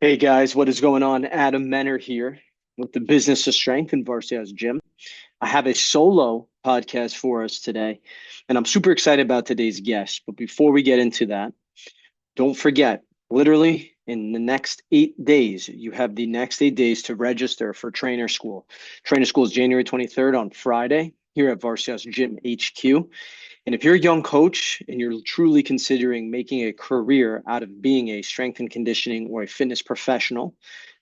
Hey guys, what is going on? Adam Menner here with the Business of Strength in Varsia's Gym. I have a solo podcast for us today, and I'm super excited about today's guest. But before we get into that, don't forget, literally in the next 8 days, you have the next 8 days to register for Trainer School. Trainer School is January 23rd on Friday here at Varsia's Gym HQ. And if you're a young coach and you're truly considering making a career out of being a strength and conditioning or a fitness professional,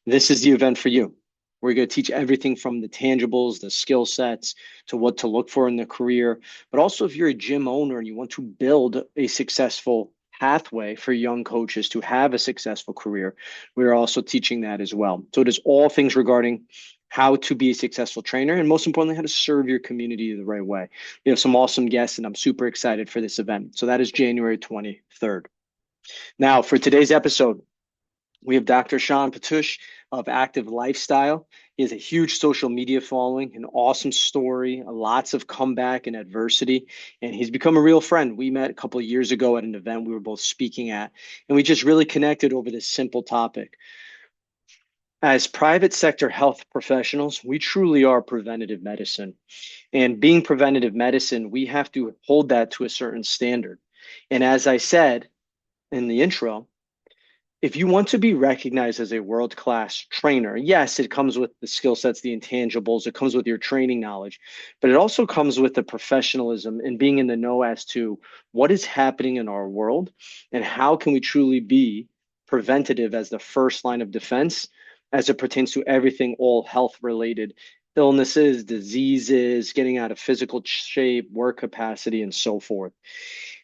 this is the event for you. We're going to teach everything from the tangibles, the skill sets, to what to look for in the career. But also, if you're a gym owner and you want to build a successful pathway for young coaches to have a successful career, we're also teaching that as well. So it is all things regarding how to be a successful trainer, and most importantly, how to serve your community the right way. We have some awesome guests, and I'm super excited for this event. So that is January 23rd. Now, for today's episode, we have Dr. Sean Pastuch of Active Lifestyle. He has a huge social media following, an awesome story, lots of comeback and adversity, and he's become a real friend. We met a couple of years ago at an event we were both speaking at, and we just really connected over this simple topic. As private sector health professionals, we truly are preventative medicine. And being preventative medicine, we have to hold that to a certain standard. And as I said in the intro, if you want to be recognized as a world-class trainer, yes, it comes with the skill sets, the intangibles, it comes with your training knowledge, but it also comes with the professionalism and being in the know as to what is happening in our world and how can we truly be preventative as the first line of defense as it pertains to everything, all health related illnesses, diseases, getting out of physical shape, work capacity, and so forth.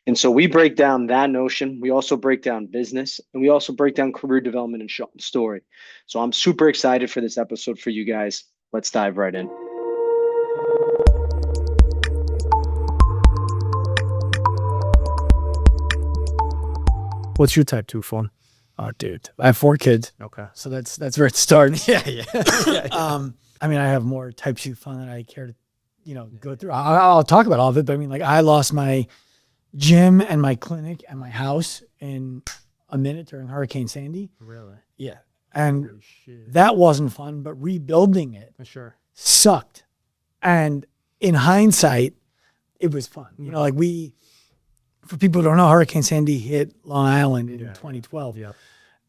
And so we break down that notion. We also break down business, and we also break down career development and story. So I'm super excited for this episode for you guys. Let's dive right in. What's your type 2 phone? Oh, dude, I have 4 kids. Okay. So that's where it starts. Yeah. I mean, I have more type 2 fun than I care to, go through. I'll talk about all of it, but I mean, like, I lost my gym and my clinic and my house in a minute during Hurricane Sandy. Really? Yeah. And that wasn't fun, but rebuilding it Sure. sucked. And in hindsight, it was fun. For people who don't know, Hurricane Sandy hit Long Island in 2012. Yeah.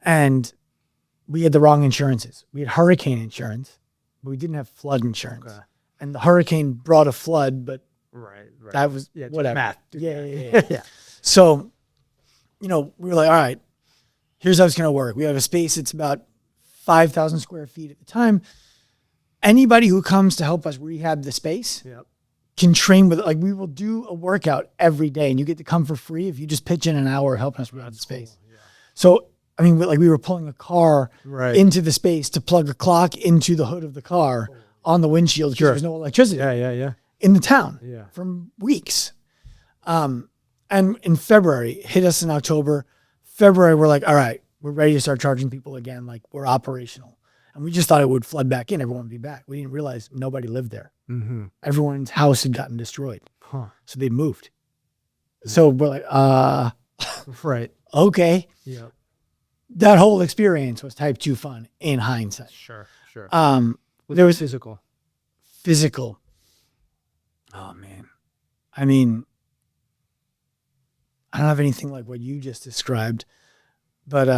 And we had the wrong insurances. We had hurricane insurance, but we didn't have flood insurance. Okay. And the hurricane brought a flood, but Right. that was whatever. Math. Yeah. So, we were like, all right, here's how it's going to work. We have a space. It's about 5,000 square feet at the time. Anybody who comes to help us rehab the space can train with it. Like, we will do a workout every day, and you get to come for free if you just pitch in an hour helping us rehab the space. Cool. Yeah. So, I mean, we were pulling a car into the space to plug a clock into the hood of the car on the windshield because there's no electricity in the town for weeks. And in February, hit us in October. February, we're like, all right, we're ready to start charging people again. Like, we're operational. And we just thought it would flood back in. Everyone would be back. We didn't realize nobody lived there. Mm-hmm. Everyone's house had gotten destroyed. Huh. So they moved. So we're like, Right. Okay. Yeah. That whole experience was type 2 fun in hindsight. Sure. There was physical. Oh man. I mean, I don't have anything like what you just described, but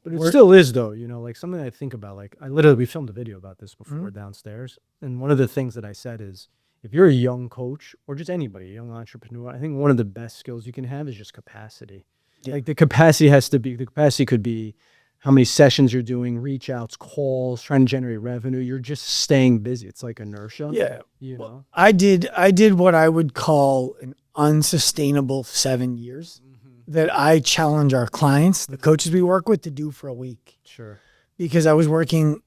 it still is though, like something I think about. Like we filmed a video about this before downstairs. And one of the things that I said is, if you're a young coach or just anybody, a young entrepreneur, I think one of the best skills you can have is just capacity. Yeah. Like the capacity could be how many sessions you're doing, reach outs, calls, trying to generate revenue. You're just staying busy. It's like inertia. Yeah. Know? I did what I would call an unsustainable 7 years that I challenge our clients, the coaches we work with, to do for a week. Sure. Because I was working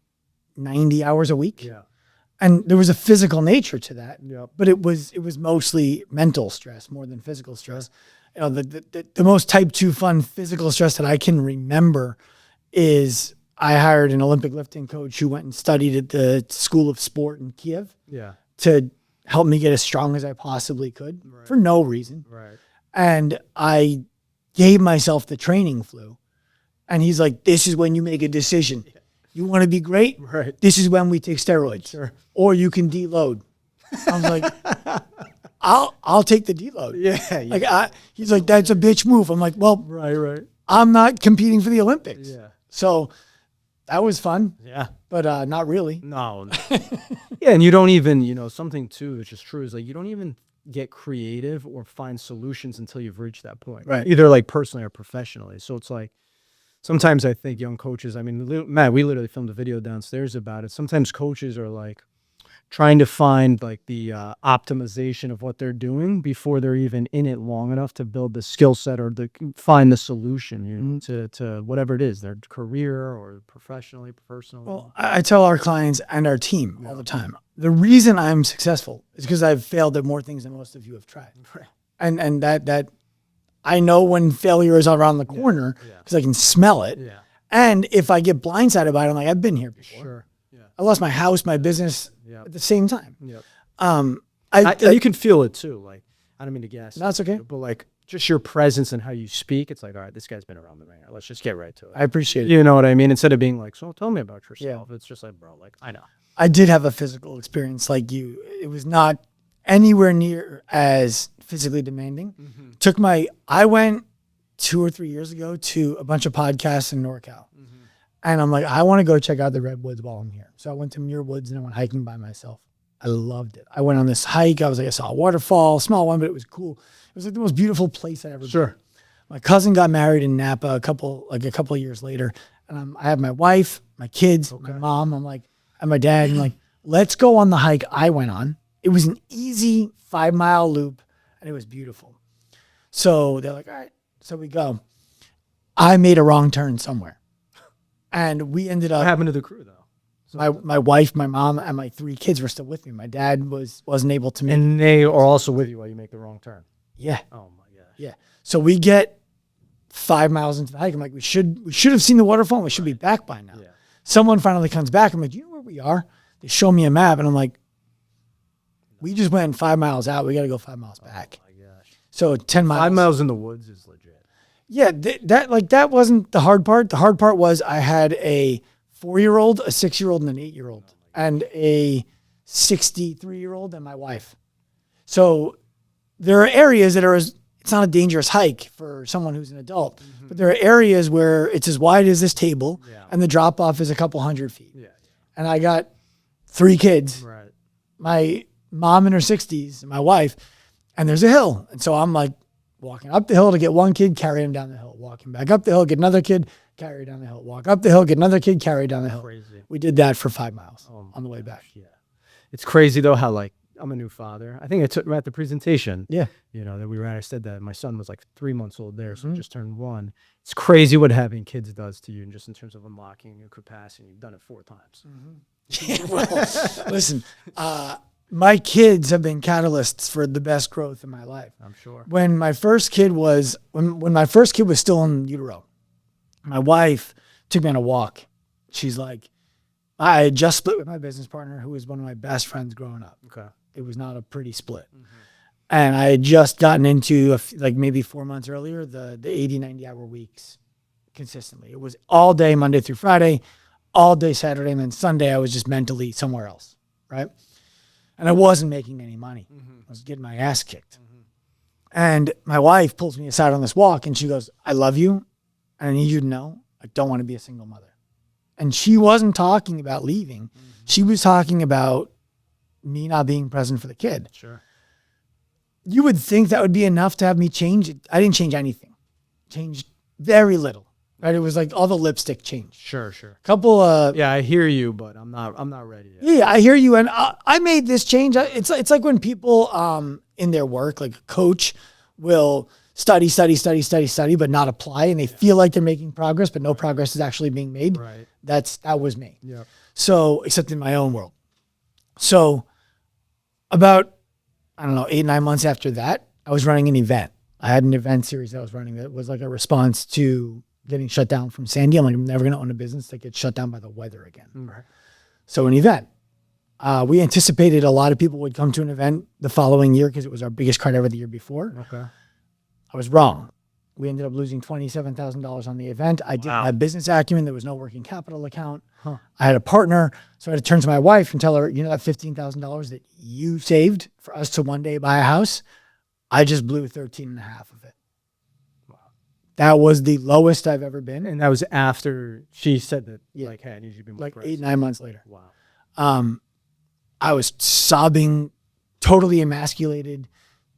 90 hours a week. Yeah. And there was a physical nature to that. Yeah. But it was mostly mental stress more than physical stress. The most type 2 fun physical stress that I can remember is I hired an Olympic lifting coach who went and studied at the School of Sport in Kiev to help me get as strong as I possibly could for no reason. Right. And I gave myself the training flu And he's like, this is when you make a decision. You want to be great? Right. This is when we take steroids. Sure. Or you can deload. I was like, I'll take the deload. Yeah. Like he's like, that's a bitch move. I'm like, well, Right. I'm not competing for the Olympics. Yeah. So that was fun. Yeah. But not really. No. Yeah, and you don't even, something too, which is true, is like you don't even get creative or find solutions until you've reached that point. Right. Either like personally or professionally. So it's like sometimes I think young coaches, Matt, we literally filmed a video downstairs about it. Sometimes coaches are like trying to find like the optimization of what they're doing before they're even in it long enough to build the skill set or find the solution to whatever it is, their career or professionally, personally. Well, I tell our clients and our team all the time, the reason I'm successful is because I've failed at more things than most of you have tried. Right. And that I know when failure is around the corner because I can smell it. Yeah. And if I get blindsided by it, I'm like, I've been here before. Sure. Yeah. I lost my house, my business at the same time. Yep. You can feel it too. Like, I don't mean to guess. No, it's okay. But like just your presence and how you speak, it's like, all right, this guy's been around the ringer. Let's just get right to it. I appreciate it. You know what I mean? Instead of being like, so tell me about yourself. It's just like, bro, like, I know. I did have a physical experience like you. It was not anywhere near as physically demanding. I went 2 or 3 years ago to a bunch of podcasts in NorCal. And I'm like, I want to go check out the redwoods while I'm here. So I went to Muir Woods and I went hiking by myself. I loved it. I went on this hike. I saw a waterfall, small one, but it was cool. It was like the most beautiful place I'd ever been. My cousin got married in Napa a couple of years later. And I have my wife, my kids, my mom. I'm like, and my dad. I'm like, let's go on the hike I went on. It was an easy 5-mile loop and it was beautiful. So they're like, all right. So we go. I made a wrong turn somewhere. And we ended up. What happened to the crew though? My wife, my mom, and my 3 kids were still with me. My dad wasn't able to make. And they are also with you while you make the wrong turn. Yeah. Oh my gosh. Yeah. So we get 5 miles into the hike. I'm like, we should have seen the waterfall. We should be back by now. Yeah. Someone finally comes back. I'm like, do you know where we are? They show me a map, and I'm like, we just went 5 miles out. We got to go 5 miles back. Oh my gosh. So 10 miles. 5 miles in the woods is legit. Yeah, that wasn't the hard part. The hard part was I had a 4-year-old, a 6-year-old, and an 8-year-old, and a 63-year-old and my wife. So there are areas that it's not a dangerous hike for someone who's an adult, but there are areas where it's as wide as this table and the drop off is a couple 100 feet. Yeah. And I got 3 kids, right? My mom in her 60s, and my wife, and there's a hill. And so I'm like, walking up the hill to get 1 kid, carry him down the hill. Walking back up the hill, get another kid, carry down the hill. Walk up the hill, get another kid, carry down the hill. Crazy. We did that for 5 miles on the way back. Yeah. It's crazy though how like I'm a new father. I think I took at the presentation. Yeah. That we were at. I said that my son was like 3 months old there, so he just turned 1. It's crazy what having kids does to you, and just in terms of unlocking your capacity. You've done it 4 times. Yeah, well, listen, my kids have been catalysts for the best growth in my life. I'm sure. When my first kid was still in utero, my wife took me on a walk. She's like, I had just split with my business partner, who was one of my best friends growing up. Okay. It was not a pretty split. And I had just gotten into maybe 4 months earlier, the 80, 90 hour weeks consistently. It was all day, Monday through Friday, all day Saturday, and then Sunday I was just mentally somewhere else. Right. And I wasn't making any money. I was getting my ass kicked. And my wife pulls me aside on this walk and she goes, I love you. And I need you to know, I don't want to be a single mother. And she wasn't talking about leaving. She was talking about me not being present for the kid. Sure. You would think that would be enough to have me change it. I didn't change anything. Changed very little. Right? It was like all the lipstick changed. Sure. Couple yeah, I hear you, but I'm not ready yet. Yeah, I hear you. And I made this change. It's like when people in their work, like a coach will study, but not apply, and they feel like they're making progress, but no progress is actually being made. Right. That was me. Yeah. So, except in my own world. So about, 8-9 months after that, I was running an event. I had an event series I was running that was like a response to getting shut down from Sandy. I'm like, I'm never going to own a business that gets shut down by the weather again. Right. So an event. We anticipated a lot of people would come to an event the following year because it was our biggest crowd ever the year before. Okay. I was wrong. We ended up losing $27,000 on the event. I didn't have business acumen. There was no working capital account. I had a partner. So I had to turn to my wife and tell her, you know, that $15,000 that you saved for us to one day buy a house, I just blew 13 and a half of it. Wow. That was the lowest I've ever been. And that was after she said that, like, hey, I need you to be more like aggressive. 8-9 months later. Wow. I was sobbing, totally emasculated,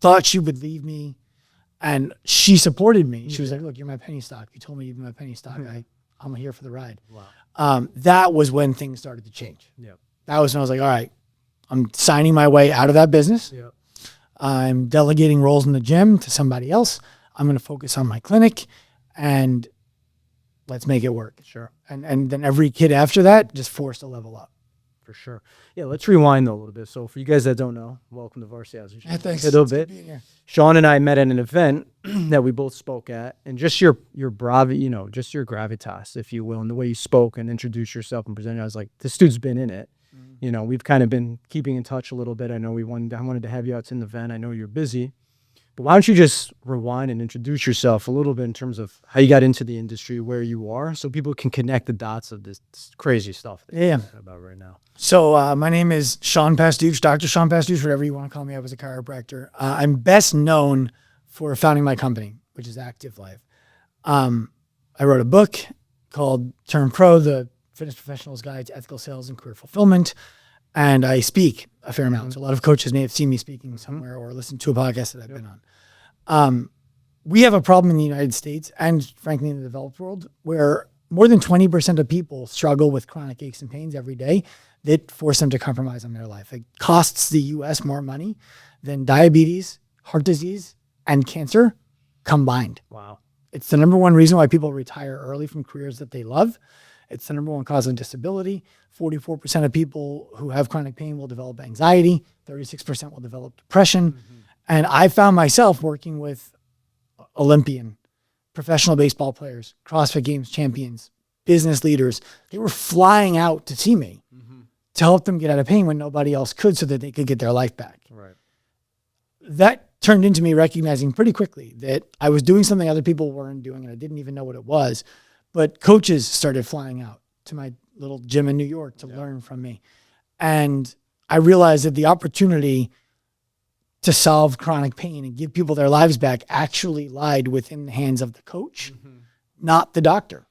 thought she would leave me. And she supported me. She was like, look, you're my penny stock. You told me you'd be my penny stock. I'm here for the ride. Wow. That was when things started to change. Yep. That was when I was like, all right, I'm signing my way out of that business. Yep. I'm delegating roles in the gym to somebody else. I'm going to focus on my clinic and let's make it work. Sure. And then every kid after that just forced to level up. For sure. Yeah, let's rewind though a little bit. So for you guys that don't know, welcome to Varsity House. Thanks. A little bit. Sean and I met at an event that we both spoke at, and just your bravi, you know, just your gravitas, if you will, and the way you spoke and introduced yourself and presented, I was like, this dude's been in it. Mm-hmm. You know, we've kind of been keeping in touch a little bit. I know I wanted to have you out to an event. I know you're busy. But why don't you just rewind and introduce yourself a little bit in terms of how you got into the industry, where you are, so people can connect the dots of this crazy stuff that you're talking about right now. So my name is Sean Pastuch, Dr. Sean Pastuch, whatever you want to call me. I was a chiropractor. I'm best known for founding my company, which is Active Life. I wrote a book called Turn Pro, the Fitness Professional's Guide to Ethical Sales and Career Fulfillment. And I speak a fair amount. So a lot of coaches may have seen me speaking somewhere or listened to a podcast that I've been on. We have a problem in the United States and frankly in the developed world where more than 20% of people struggle with chronic aches and pains every day that force them to compromise on their life. It costs the US more money than diabetes, heart disease, and cancer combined. Wow. It's the number one reason why people retire early from careers that they love. It's the number one cause of disability. 44% of people who have chronic pain will develop anxiety. 36% will develop depression. Mm-hmm. And I found myself working with Olympian, professional baseball players, CrossFit Games champions, business leaders. They were flying out to see me to help them get out of pain when nobody else could so that they could get their life back. Right. That turned into me recognizing pretty quickly that I was doing something other people weren't doing and I didn't even know what it was. But coaches started flying out to my little gym in New York to learn from me. And I realized that the opportunity to solve chronic pain and give people their lives back actually lied within the hands of the coach, not the doctor.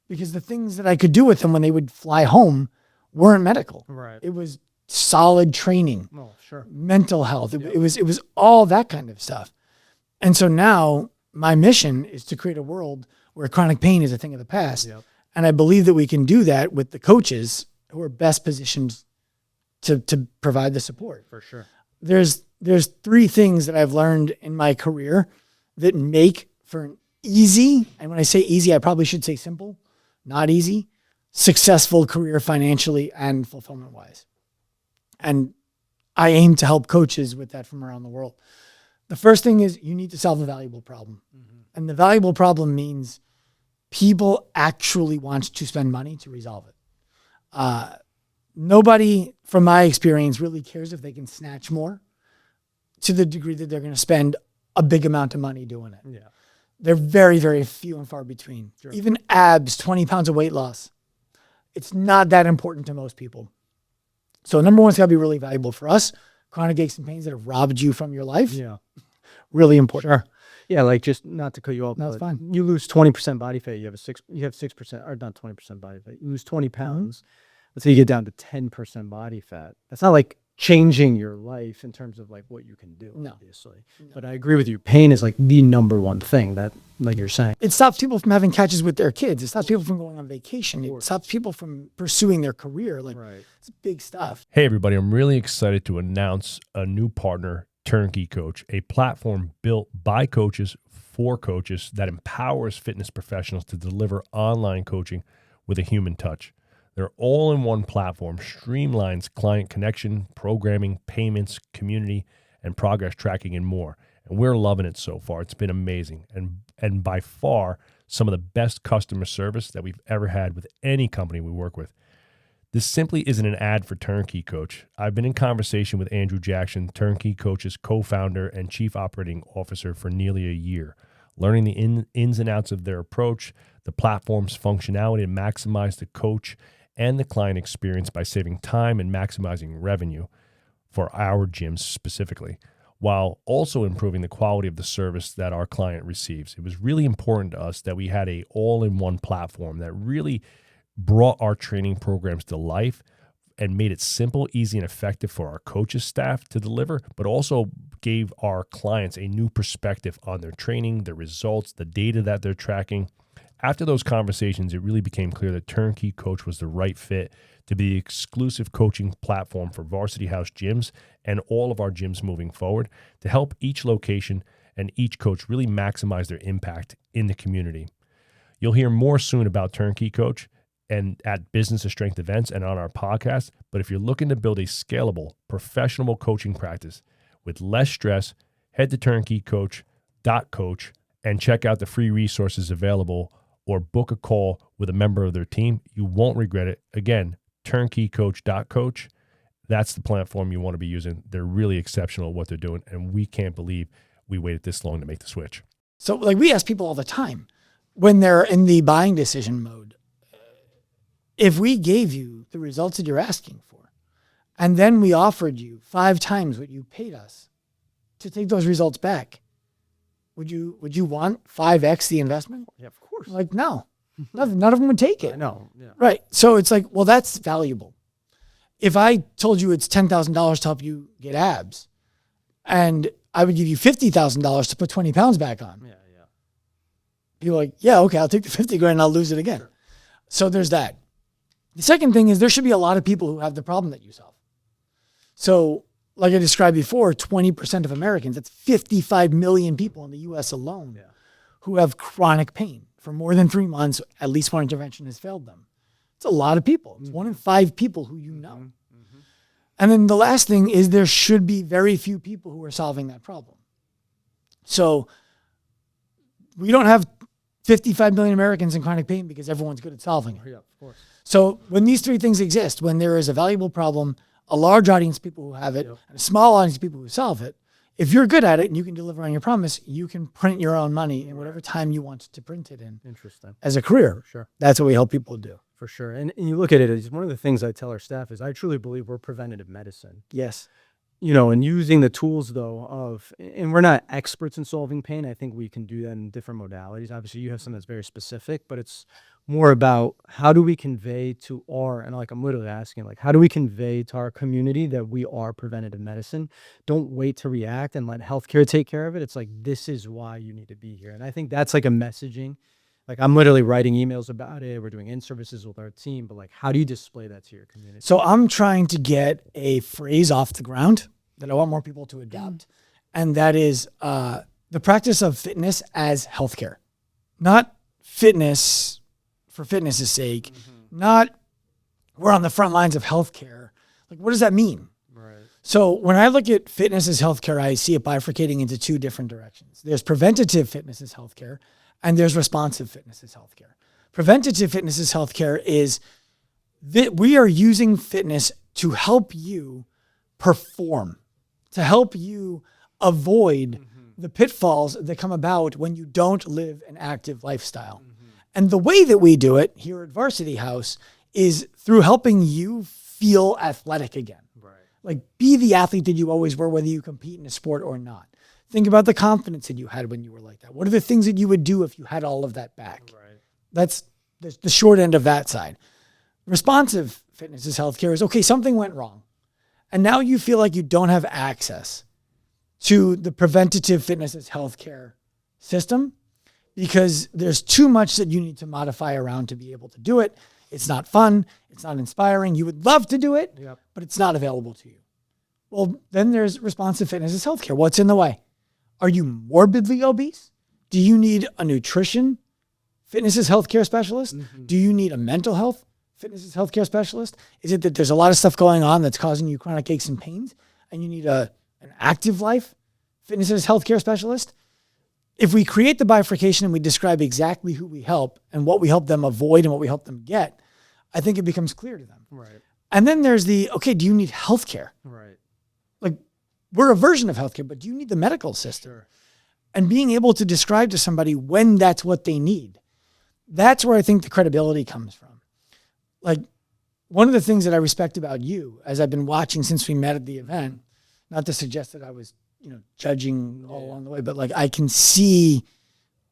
Because the things that I could do with them when they would fly home weren't medical. Right. It was solid training, mental health. It was all that kind of stuff. And so now my mission is to create a world where chronic pain is a thing of the past. Yep. And I believe that we can do that with the coaches who are best positioned to provide the support. For sure. There's 3 things that I've learned in my career that make for an easy, and when I say easy, I probably should say simple, not easy, successful career financially and fulfillment wise. And I aim to help coaches with that from around the world. The first thing is you need to solve a valuable problem. Mm-hmm. And the valuable problem means people actually want to spend money to resolve it. Nobody, from my experience, really cares if they can snatch more to the degree that they're going to spend a big amount of money doing it. Yeah. They're very, very few and far between. Sure. Even abs, 20 pounds of weight loss, it's not that important to most people. So number one, it's got to be really valuable for us. Chronic aches and pains that have robbed you from your life. Yeah. Really important. Sure. Yeah, like just not to cut you off. No, it's fine. You lose 20% body fat. You have 6%, or not 20% body fat. You lose 20 pounds. Let's say you get down to 10% body fat. That's not like changing your life in terms of like what you can do, obviously. No. But I agree with you. Pain is like the number one thing that, like you're saying. It stops people from having catches with their kids. It stops people from going on vacation. It stops people from pursuing their career. Like, it's big stuff. Hey, everybody. I'm really excited to announce a new partner, TurnKey Coach, a platform built by coaches for coaches that empowers fitness professionals to deliver online coaching with a human touch. Their all-in-one platform streamlines client connection, programming, payments, community, and progress tracking, and more. And we're loving it so far. It's been amazing. And by far, some of the best customer service that we've ever had with any company we work with. This simply isn't an ad for TurnKey Coach. I've been in conversation with Andrew Jackson, TurnKey Coach's co-founder and chief operating officer, for nearly a year, learning the ins and outs of their approach, the platform's functionality to maximize the coach and the client experience by saving time and maximizing revenue for our gyms specifically, while also improving the quality of the service that our client receives. It was really important to us that we had a all-in-one platform that really brought our training programs to life and made it simple, easy, and effective for our coaches staff to deliver, but also gave our clients a new perspective on their training, their results, the data that they're tracking. After those conversations, it really became clear that TurnKey Coach was the right fit to be the exclusive coaching platform for Varsity House gyms and all of our gyms moving forward to help each location and each coach really maximize their impact in the community. You'll hear more soon about TurnKey Coach and at Business of Strength events and on our podcast. But if you're looking to build a scalable, professional coaching practice with less stress, head to turnkeycoach.coach and check out the free resources available or book a call with a member of their team. You won't regret it. Again, turnkeycoach.coach. That's the platform you want to be using. They're really exceptional at what they're doing, and we can't believe we waited this long to make the switch. So like we ask people all the time when they're in the buying decision mode, if we gave you the results that you're asking for, and then we offered you 5 times what you paid us to take those results back, would you want 5x the investment? Yeah, of course. Like, no, none of them would take it. I know. Yeah. Right. So it's like, well, that's valuable. If I told you it's $10,000 to help you get abs, and I would give you $50,000 to put 20 pounds back on. Yeah. People are like, yeah, okay, I'll take the 50 grand and I'll lose it again. Sure. So there's that. The second thing is there should be a lot of people who have the problem that you solve. So like I described before, 20% of Americans, that's 55 million people in the US alone, who have chronic pain for more than 3 months. At least one intervention has failed them. It's a lot of people. It's 1 in 5 people who you know. Mm-hmm. And then the last thing is there should be very few people who are solving that problem. So we don't have 55 million Americans in chronic pain because everyone's good at solving it. Yeah, of course. So when these 3 things exist, when there is a valuable problem, a large audience of people who have it, and a small audience of people who solve it, if you're good at it and you can deliver on your promise, you can print your own money in whatever time you want to print it in. Interesting. As a career. Sure. That's what we help people do. For sure. And you look at it as one of the things I tell our staff is I truly believe we're preventative medicine. Yes. You know, and using the tools though of, and we're not experts in solving pain. I think we can do that in different modalities. Obviously you have something that's very specific, but it's more about how do we convey to and like I'm literally asking, like, how do we convey to our community that we are preventative medicine? Don't wait to react and let healthcare take care of it. It's like, this is why you need to be here. And I think that's like a messaging. Like I'm literally writing emails about it. We're doing in-services with our team, but like, how do you display that to your community? So I'm trying to get a phrase off the ground that I want more people to adopt. And that is the practice of fitness as healthcare, not fitness for fitness's sake, not we're on the front lines of healthcare. Like, what does that mean? Right. So when I look at fitness as healthcare, I see it bifurcating into 2 different directions. There's preventative fitness as healthcare, and there's responsive fitness as healthcare. Preventative fitness as healthcare is that we are using fitness to help you perform, to help you avoid the pitfalls that come about when you don't live an active lifestyle. And the way that we do it here at Varsity House is through helping you feel athletic again. Right. Like, be the athlete that you always were, whether you compete in a sport or not. Think about the confidence that you had when you were like that. What are the things that you would do if you had all of that back? Right. That's the short end of that side. Responsive fitness as healthcare is, okay, something went wrong. And now you feel like you don't have access to the preventative fitness as healthcare system because there's too much that you need to modify around to be able to do it. It's not fun. It's not inspiring. You would love to do it, but it's not available to you. Well, then there's responsive fitness as healthcare. What's in the way? Are you morbidly obese? Do you need a nutrition fitness as healthcare specialist? Do you need a mental health fitness as healthcare specialist? Is it that there's a lot of stuff going on that's causing you chronic aches and pains and you need an active life fitness as healthcare specialist? If we create the bifurcation and we describe exactly who we help and what we help them avoid and what we help them get, I think it becomes clear to them. Right. And then there's okay, do you need healthcare? Right. Like, we're a version of healthcare, but do you need the medical system? Sure. and being able to describe to somebody when that's what they need. That's where I think the credibility comes from. Like, one of the things that I respect about you, as I've been watching since we met at the event, not to suggest that I was, judging all along the way, but like, I can see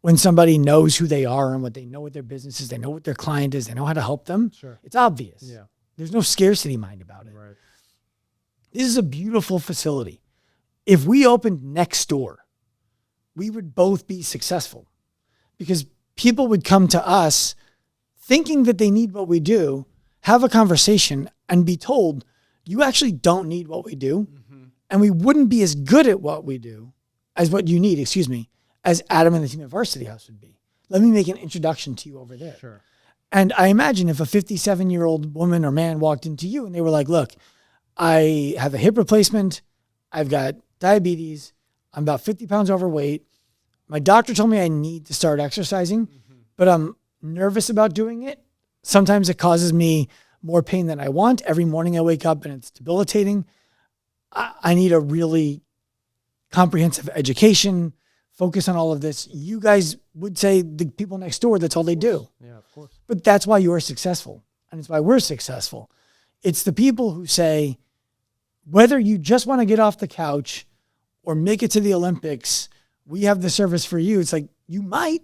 when somebody knows who they are and they know what their business is, they know what their client is, they know how to help them. Sure. It's obvious. Yeah. There's no scarcity mind about it. Right. This is a beautiful facility. If we opened next door, we would both be successful because people would come to us thinking that they need what we do, have a conversation, and be told, you actually don't need what we do. Mm-hmm. And we wouldn't be as good at what we do as what you need, as Adam and the team at Varsity House would be. Let me make an introduction to you over there. Sure. And I imagine if a 57-year-old woman or man walked into you and they were like, look, I have a hip replacement, I've got diabetes, I'm about 50 pounds overweight, my doctor told me I need to start exercising, but I'm nervous about doing it. Sometimes it causes me more pain than I want. Every morning I wake up and it's debilitating. I need a really comprehensive education, focus on all of this. You guys would say the people next door, that's all they do. Yeah, of course. But that's why you're successful. And it's why we're successful. It's the people who say, whether you just want to get off the couch or make it to the Olympics, we have the service for you. It's like, you might,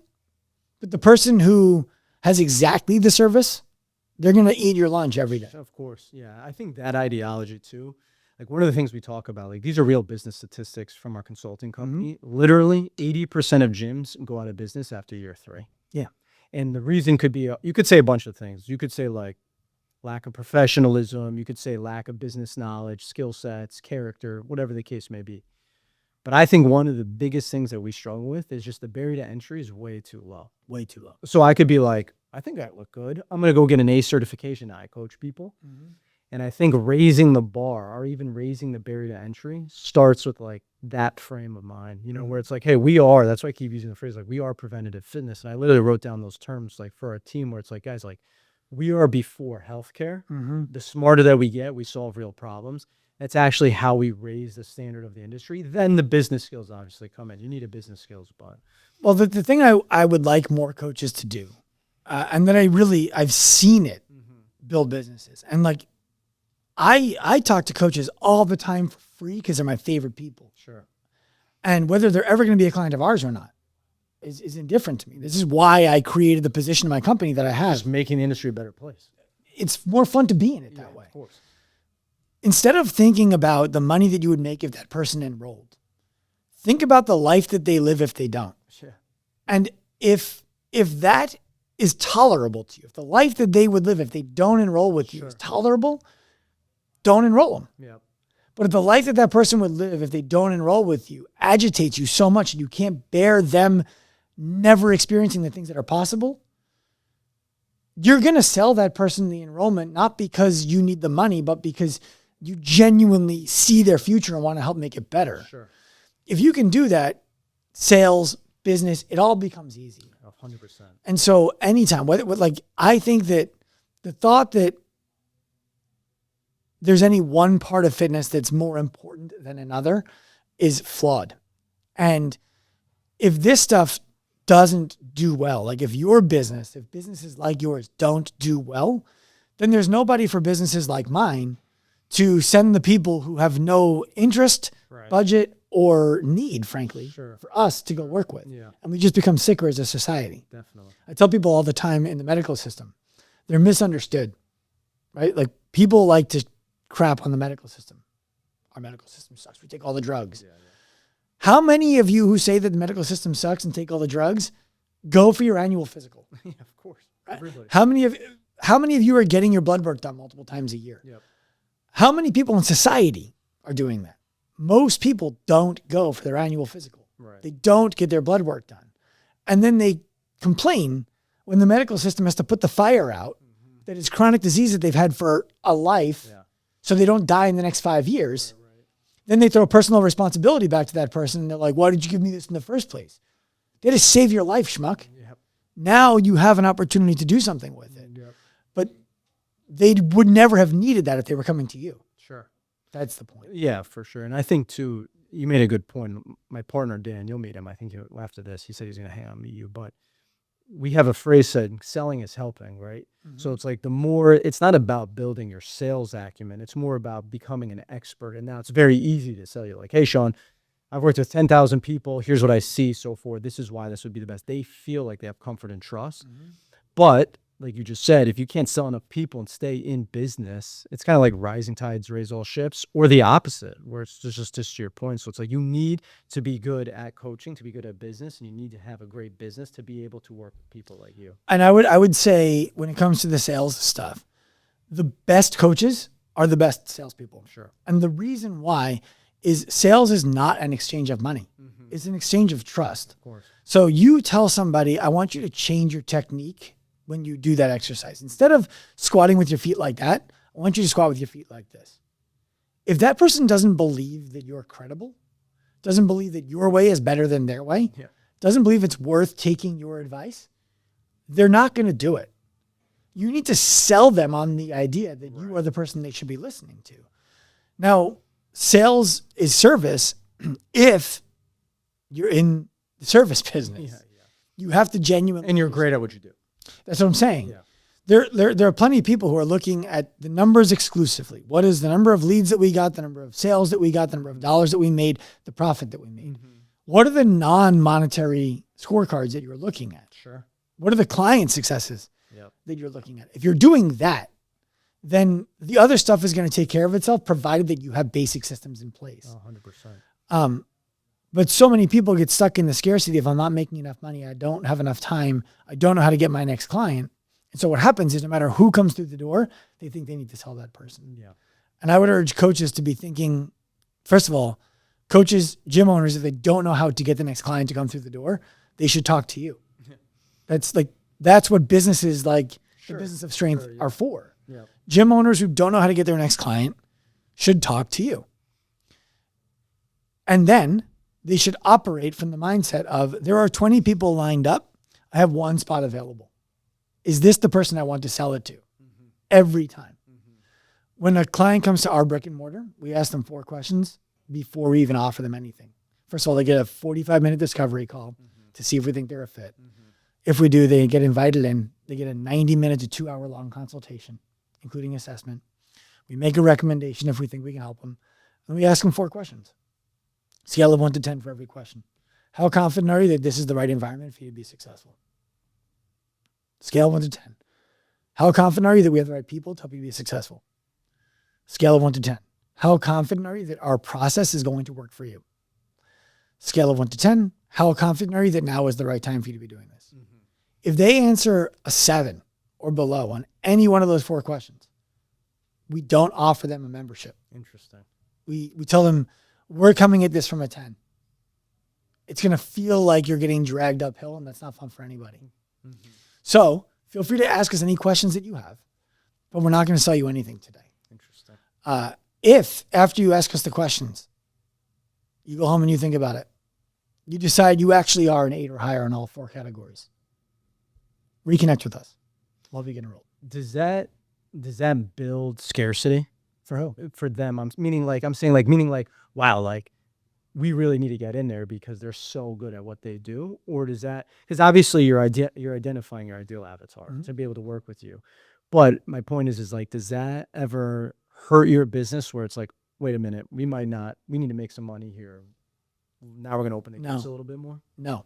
but the person who has exactly the service, they're going to eat your lunch every day. Of course. Yeah. I think that ideology too, like one of the things we talk about, like these are real business statistics from our consulting company. Mm-hmm. Literally 80% of gyms go out of business after year 3. Yeah. And the reason could be, you could say a bunch of things. You could say like lack of professionalism. You could say lack of business knowledge, skill sets, character, whatever the case may be. But I think one of the biggest things that we struggle with is just the barrier to entry is way too low. Way too low. So I could be like, I think I look good. I'm going to go get an A certification. I coach people. Mm-hmm. And I think raising the bar or even raising the barrier to entry starts with like that frame of mind, where it's like, hey, that's why I keep using the phrase, like we are preventative fitness. And I literally wrote down those terms like for our team where it's like, guys, like we are before healthcare. Mm-hmm. The smarter that we get, we solve real problems. That's actually how we raise the standard of the industry. Then the business skills obviously come in. You need a business skills, but. Well, the thing I would like more coaches to do, and that I've seen it build businesses. And like, I talk to coaches all the time for free because they're my favorite people. Sure. And whether they're ever going to be a client of ours or not is indifferent to me. This is why I created the position in my company that I have. Just making the industry a better place. It's more fun to be in it that way. Of course. Instead of thinking about the money that you would make if that person enrolled, think about the life that they live if they don't. Sure. And if that is tolerable to you, if the life that they would live if they don't enroll with you is tolerable, don't enroll them. Yeah. But if the life that person would live if they don't enroll with you agitates you so much and you can't bear them never experiencing the things that are possible, you're going to sell that person the enrollment, not because you need the money, but because you genuinely see their future and want to help make it better. Sure. If you can do that, sales, business, it all becomes easy. 100%. And so anytime, I think that the thought that there's any one part of fitness that's more important than another is flawed. And if this stuff doesn't do well, like if businesses like yours don't do well, then there's nobody for businesses like mine to send the people who have no interest, budget, or need, frankly, for us to go work with. Yeah. And we just become sicker as a society. Definitely. I tell people all the time in the medical system, they're misunderstood, right? Like people like to crap on the medical system. Our medical system sucks. We take all the drugs. Yeah. How many of you who say that the medical system sucks and take all the drugs go for your annual physical? Yeah, of course. Everybody. How many of you are getting your blood work done multiple times a year? Yep. How many people in society are doing that? Most people don't go for their annual physical. Right. They don't get their blood work done. And then they complain when the medical system has to put the fire out that it's chronic disease that they've had for a life, so they don't die in the next 5 years. Right. Then they throw personal responsibility back to that person and they're like, why did you give me this in the first place? They had to save your life, schmuck. Yep. Now you have an opportunity to do something with it. Yep. But they would never have needed that if they were coming to you. Sure. That's the point. Yeah, for sure. And I think too, you made a good point. My partner, Dan, you'll meet him. I think after this, he said he's going to hang out and meet you, but we have a phrase said selling is helping, right? So it's like it's not about building your sales acumen. It's more about becoming an expert. And now it's very easy to sell you like, hey, Sean, I've worked with 10,000 people. Here's what I see so forth. This is why this would be the best. They feel like they have comfort and trust. But like you just said, if you can't sell enough people and stay in business, it's kind of like rising tides raise all ships, or the opposite, where it's just to your point. So it's like you need to be good at coaching, to be good at business, and you need to have a great business to be able to work with people like you. And I would say when it comes to the sales stuff, the best coaches are the best salespeople. Sure. And the reason why is sales is not an exchange of money. It's an exchange of trust. Of course. So you tell somebody, I want you to change your technique when you do that exercise. Instead of squatting with your feet like that, I want you to squat with your feet like this. If that person doesn't believe that you're credible, doesn't believe that your way is better than their way, doesn't believe it's worth taking your advice, they're not going to do it. You need to sell them on the idea that you are the person they should be listening to. Now, sales is service if you're in the service business. You have to genuinely... And you're great at what you do. That's what I'm saying. There are plenty of people who are looking at the numbers exclusively. What is the number of leads that we got, the number of sales that we got, the number of dollars that we made, the profit that we made. What are the non-monetary scorecards that you're looking at? Sure. What are the client successes that you're looking at? If you're doing that, then the other stuff is going to take care of itself, provided that you have basic systems in place. 100%. But so many people get stuck in the scarcity of, I'm not making enough money, I don't have enough time, I don't know how to get my next client. And so what happens is no matter who comes through the door, they think they need to tell that person. And I would urge coaches to be thinking, first of all, coaches, gym owners, if they don't know how to get the next client to come through the door, they should talk to you. That's what businesses like the Business of Strength are for. Gym owners who don't know how to get their next client should talk to you. And then they should operate from the mindset of, there are 20 people lined up. I have one spot available. Is this the person I want to sell it to? Every time. When a client comes to our brick and mortar, we ask them 4 questions before we even offer them anything. First of all, they get a 45-minute discovery call to see if we think they're a fit. If we do, they get invited in. They get a 90-minute to 2-hour-long consultation, including assessment. We make a recommendation if we think we can help them. And we ask them 4 questions. Scale of 1 to 10 for every question. How confident are you that this is the right environment for you to be successful? Scale of 1 to 10. How confident are you that we have the right people to help you be successful? Scale of 1 to 10. How confident are you that our process is going to work for you? Scale of 1 to 10. How confident are you that now is the right time for you to be doing this? If they answer a 7 or below on any one of those 4 questions, we don't offer them a membership. Interesting. We tell them, we're coming at this from a 10. It's going to feel like you're getting dragged uphill, and that's not fun for anybody. So feel free to ask us any questions that you have, but we're not going to sell you anything today. Interesting. If after you ask us the questions, you go home and you think about it, you decide you actually are an 8 or higher in all 4 categories, reconnect with us. Love you getting enrolled. Does that build scarcity? For who? For them. I'm saying wow, like we really need to get in there because they're so good at what they do? Or does that, because obviously you're identifying your ideal avatar to be able to work with you. But my point is like, does that ever hurt your business where it's like, wait a minute, we need to make some money here. Now we're going to open the gates a little bit more? No.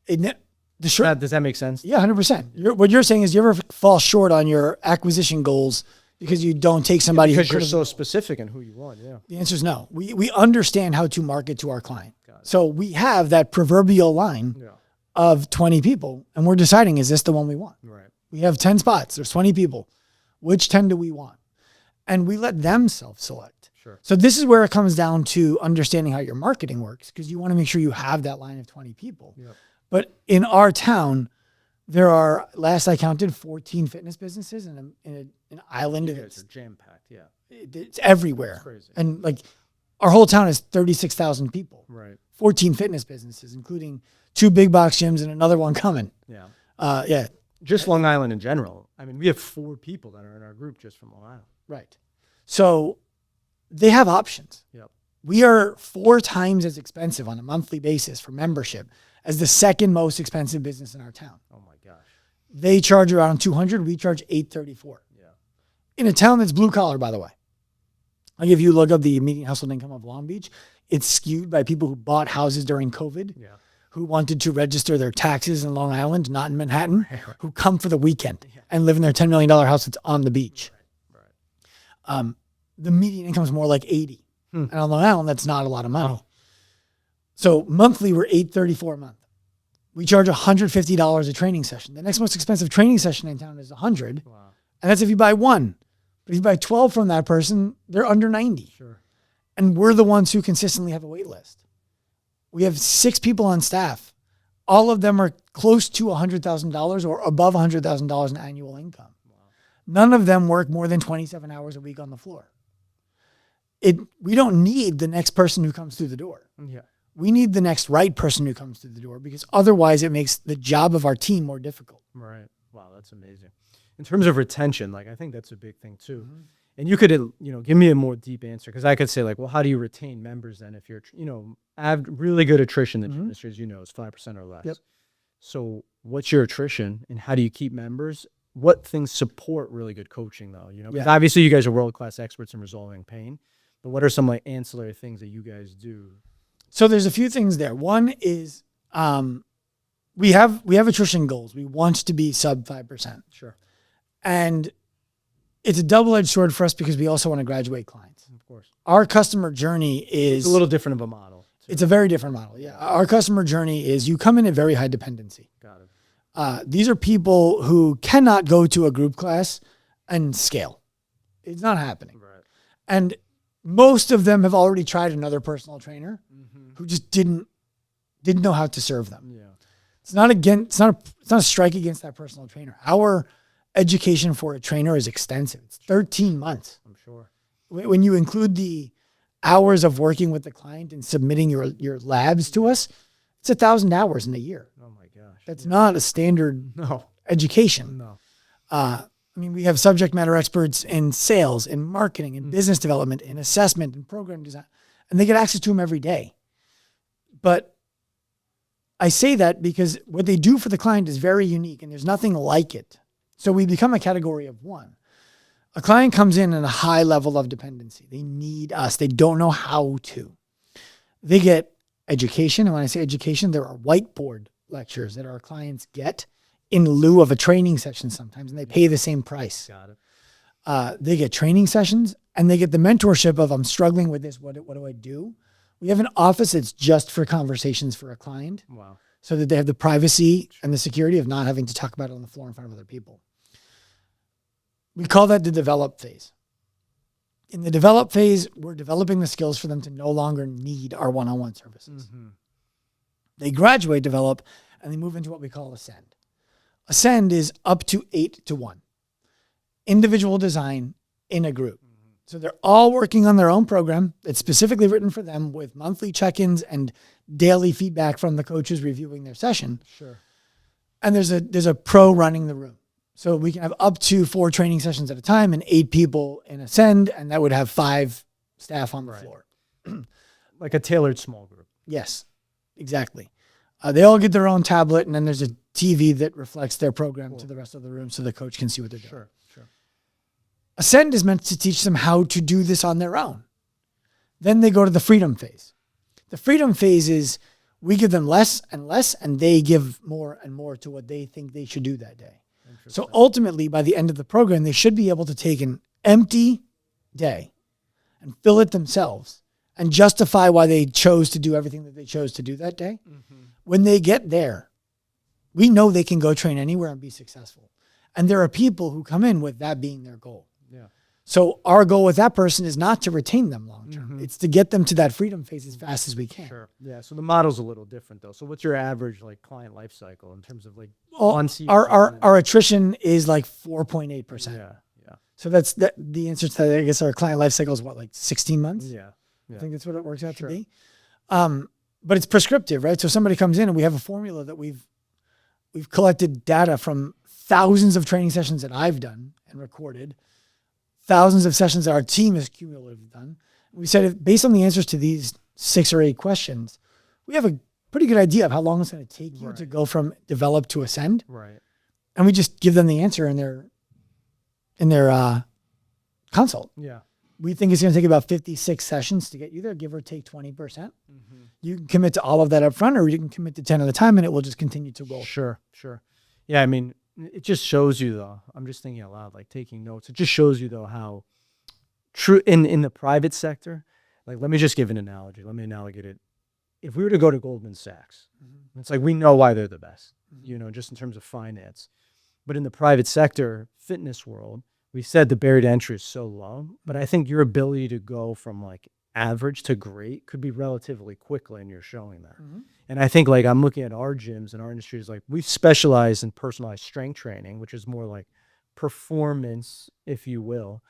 Does that make sense? Yeah, 100%. What you're saying is you ever fall short on your acquisition goals because you don't take somebody because you're so specific in who you want. Yeah. The answer is no. We understand how to market to our client. So we have that proverbial line of 20 people, and we're deciding, is this the one we want? Right. We have 10 spots. There's 20 people. Which 10 do we want? And we let them self-select. Sure. So this is where it comes down to understanding how your marketing works, because you want to make sure you have that line of 20 people. Yep. But in our town, there are, last I counted, 14 fitness businesses in an island. It's jam-packed, yeah. It's everywhere. It's crazy. And like our whole town is 36,000 people. Right. 14 fitness businesses, including 2 big box gyms and another one coming. Yeah. Yeah. Just Long Island in general. I mean, we have 4 people that are in our group just from Long Island. Right. So they have options. Yep. We are 4 times as expensive on a monthly basis for membership as the second most expensive business in our town. Oh my gosh. They charge around $200. We charge $834. Yeah. In a town that's blue collar, by the way. Like if you look up the median household income of Long Beach, it's skewed by people who bought houses during COVID, who wanted to register their taxes in Long Island, not in Manhattan, who come for the weekend and live in their $10 million house that's on the beach. Right. The median income is more like 80. And on Long Island, that's not a lot of money. Oh. So monthly, we're $834 a month. We charge $150 a training session. The next most expensive training session in town is $100. Wow. And that's if you buy one. But if you buy 12 from that person, they're under 90. Sure. And we're the ones who consistently have a wait list. We have 6 people on staff. All of them are close to $100,000 or above $100,000 in annual income. Wow. None of them work more than 27 hours a week on the floor. We don't need the next person who comes through the door. Yeah. We need the next right person who comes through the door, because otherwise it makes the job of our team more difficult. Right. Wow, that's amazing. In terms of retention, like I think that's a big thing too. Mm-hmm. And you could, give me a more deep answer, because I could say like, well, how do you retain members then if you're, have really good attrition in the industry, as you know, is 5% or less. Yep. So what's your attrition and how do you keep members? What things support really good coaching though? Because obviously you guys are world-class experts in resolving pain, but what are some like ancillary things that you guys do? So there's a few things there. One is we have attrition goals. We want to be sub 5%. Sure. And it's a double-edged sword for us because we also want to graduate clients. Of course. Our customer journey is... It's a little different of a model. It's a very different model, yeah. Our customer journey is you come in at very high dependency. Got it. These are people who cannot go to a group class and scale. It's not happening. Right. And most of them have already tried another personal trainer who just didn't know how to serve them. Yeah. It's not a strike against that personal trainer. Our education for a trainer is extensive. It's 13 months. I'm sure. When you include the hours of working with the client and submitting your labs to us, it's 1,000 hours in a year. Oh my gosh. That's not a standard education. No. We have subject matter experts in sales, in marketing, in business development, in assessment, in program design, and they get access to them every day. But I say that because what they do for the client is very unique and there's nothing like it. So we become a category of one. A client comes in at a high level of dependency. They need us. They don't know how to. They get education. And when I say education, there are whiteboard lectures that our clients get in lieu of a training session sometimes, and they pay the same price. Got it. They get training sessions and they get the mentorship of, I'm struggling with this. What do I do? We have an office that's just for conversations for a client. Wow. So that they have the privacy and the security of not having to talk about it on the floor in front of other people. We call that the develop phase. In the develop phase, we're developing the skills for them to no longer need our one-on-one services. Mm-hmm. They graduate, develop, and they move into what we call ascend. Ascend is up to 8 to 1. Individual design in a group. Mm-hmm. So they're all working on their own program that's specifically written for them with monthly check-ins and daily feedback from the coaches reviewing their session. Sure. And there's a pro running the room. So we can have up to 4 training sessions at a time and 8 people in Ascend, and that would have 5 staff on the floor. Like a tailored small group. Yes, exactly. They all get their own tablet, and then there's a TV that reflects their program to the rest of the room so the coach can see what they're doing. Sure. Ascend is meant to teach them how to do this on their own. Then they go to the freedom phase. The freedom phase is we give them less and less, and they give more and more to what they think they should do that day. So ultimately, by the end of the program, they should be able to take an empty day and fill it themselves and justify why they chose to do everything that they chose to do that day. Mm-hmm. When they get there, we know they can go train anywhere and be successful. And there are people who come in with that being their goal. Yeah. So our goal with that person is not to retain them long-term. Mm-hmm. It's to get them to that freedom phase as fast as we can. Sure. Yeah. So the model's a little different though. So what's your average like client life cycle in terms of like our attrition is like 4.8%. Yeah. So that's the answer to that. I guess our client life cycle is what, like 16 months? Yeah. I think that's what it works out to be. But it's prescriptive, right? So somebody comes in and we have a formula that we've collected data from thousands of training sessions that I've done and recorded, thousands of sessions that our team has cumulatively done, We said, based on the answers to these 6 or 8 questions, we have a pretty good idea of how long it's going to take you to go from develop to ascend. Right. And we just give them the answer in their consult. Yeah. We think it's going to take about 56 sessions to get you there, give or take 20%. You can commit to all of that up front, or you can commit to 10 at a time, and it will just continue to roll. Sure. Yeah, I mean, it just shows you, though, I'm just thinking out loud, like taking notes. It just shows you, though, how true in the private sector, like, let me just give an analogy. Let me analogize it. If we were to go to Goldman Sachs, it's like we know why they're the best, just in terms of finance. But in the private sector, fitness world, we said the barrier to entry is so low, but I think your ability to go from like average to great could be relatively quickly, and you're showing that. And I think, like, I'm looking at our gyms and our industry is like, we specialize in personalized strength training, which is more like performance, if you will.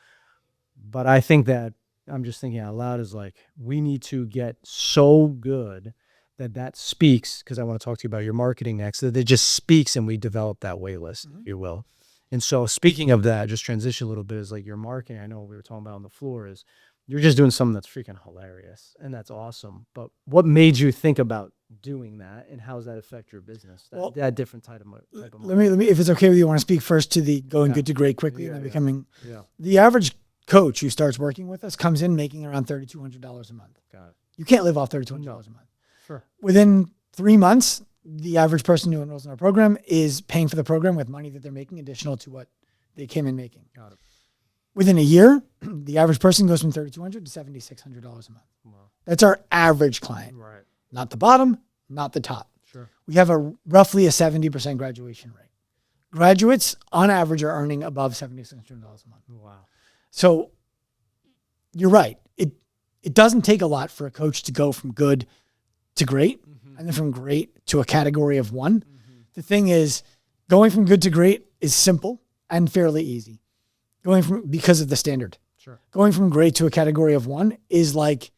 But I think that I'm just thinking out loud is like, we need to get so good that speaks, because I want to talk to you about your marketing next, that it just speaks and we develop that wait list, if you will. And so speaking of that, just transition a little bit, is like your marketing, I know we were talking about on the floor, is you're just doing something that's freaking hilarious, and that's awesome. But what made you think about doing that, and how does that affect your business? That different type of let me, if it's okay with you, I want to speak first to the going good to great quickly and then becoming. The average coach who starts working with us comes in making around $3,200 a month. Got it. You can't live off $3,200 a month. Sure. Within 3 months, the average person who enrolls in our program is paying for the program with money that they're making additional to what they came in making. Got it. Within a year, the average person goes from $3,200 to $7,600 a month. Wow. That's our average client. Right. Not the bottom, not the top. Sure. We have roughly a 70% graduation rate. Graduates, on average, are earning above $7,600 a month. Wow. So you're right. It doesn't take a lot for a coach to go from good to great, and then from great to a category of 1. The thing is, going from good to great is simple and fairly easy. Because of the standard. Sure. Going from great to a category of 1 is like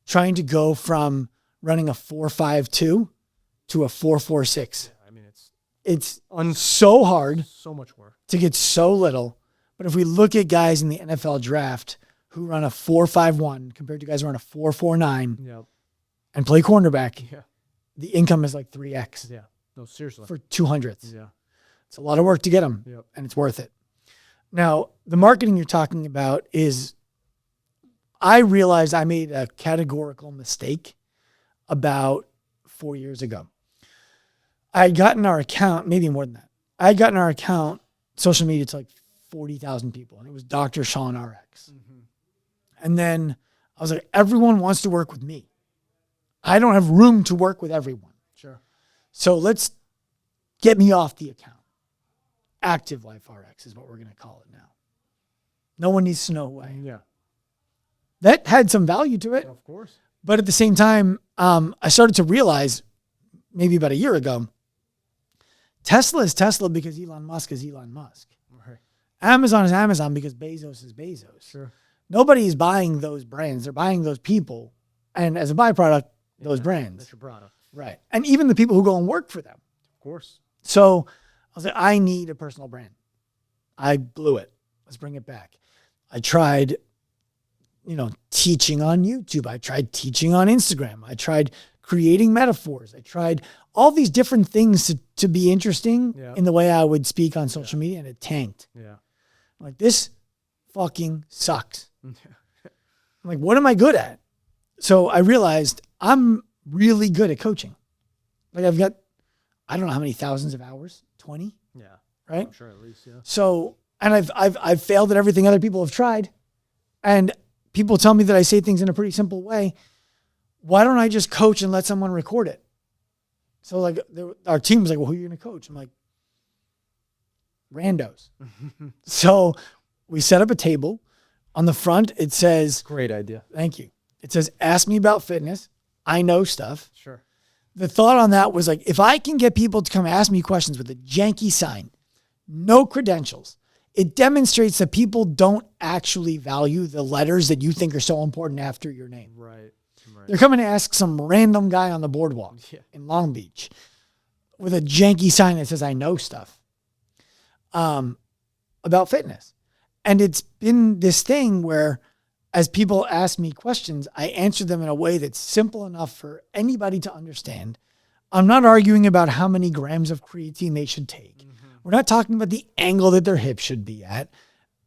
trying to go from running a 4.52 to a 4.46. I mean, it's so hard, so much work to get so little. But if we look at guys in the NFL draft who run a 4.51 compared to guys who run a 4.49 and play cornerback, the income is like 3x. Yeah. No, seriously. For 200s. Yeah. It's a lot of work to get them, and it's worth it. Now, the marketing you're talking about is, I realized I made a categorical mistake about 4 years ago. I had gotten our account, maybe more than that. I had gotten our account, social media, to like 40,000 people, and it was Dr. Sean RX. And then I was like, everyone wants to work with me. I don't have room to work with everyone. Sure. So let's get me off the account. Active Life RX is what we're going to call it now. No one needs to know why. Yeah. That had some value to it. Of course. But at the same time, I started to realize, maybe about a year ago, Tesla is Tesla because Elon Musk is Elon Musk. Right. Amazon is Amazon because Bezos is Bezos. Sure. Nobody's buying those brands. They're buying those people. And as a byproduct, those brands. That's your product. Right. And even the people who go and work for them. Of course. So I was like, I need a personal brand. I blew it. Let's bring it back. I tried, teaching on YouTube. I tried teaching on Instagram. I tried creating metaphors. I tried all these different things to be interesting in the way I would speak on social media, and it tanked. Yeah. I'm like, this fucking sucks. I'm like, what am I good at? So I realized I'm really good at coaching. Like, I've got, I don't know how many thousands of hours, 20? Yeah. Right? I'm sure at least, yeah. So, and I've failed at everything other people have tried. And people tell me that I say things in a pretty simple way. Why don't I just coach and let someone record it? So like our team was like, well, who are you going to coach? I'm like, randos. So we set up a table. On the front, it says, great idea. Thank you. It says, ask me about fitness. I know stuff. Sure. The thought on that was like, if I can get people to come ask me questions with a janky sign, no credentials, it demonstrates that people don't actually value the letters that you think are so important after your name. Right. They're coming to ask some random guy on the boardwalk in Long Beach with a janky sign that says, I know stuff about fitness. And it's been this thing where as people ask me questions, I answer them in a way that's simple enough for anybody to understand. I'm not arguing about how many grams of creatine they should take. We're not talking about the angle that their hip should be at.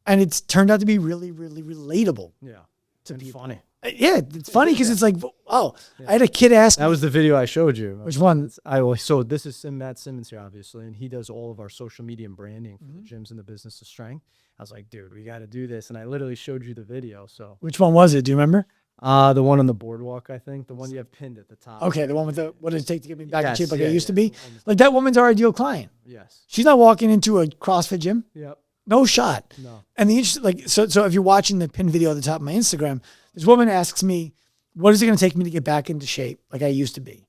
And it's turned out to be really, really relatable. Yeah. To and people. Funny. Yeah, it's funny because it's like, oh, I had a kid ask That was the video I showed you. Which one? So this is Matt Simmons here, obviously, and he does all of our social media and branding for the gyms in the business of strength. I was like, dude, we got to do this, and I literally showed you the video. So Which one was it? Do you remember? the one on the boardwalk, I think, the one you have pinned at the top. Okay, the one with the what does it take to get me back in Yes, shape like yeah, I used to yeah. be? Like that woman's our ideal client. Yes. She's not walking into a CrossFit gym. Yep. No shot. No. And the interesting, like, so if you're watching the pin video at the top of my Instagram, this woman asks me, what is it going to take me to get back into shape like I used to be?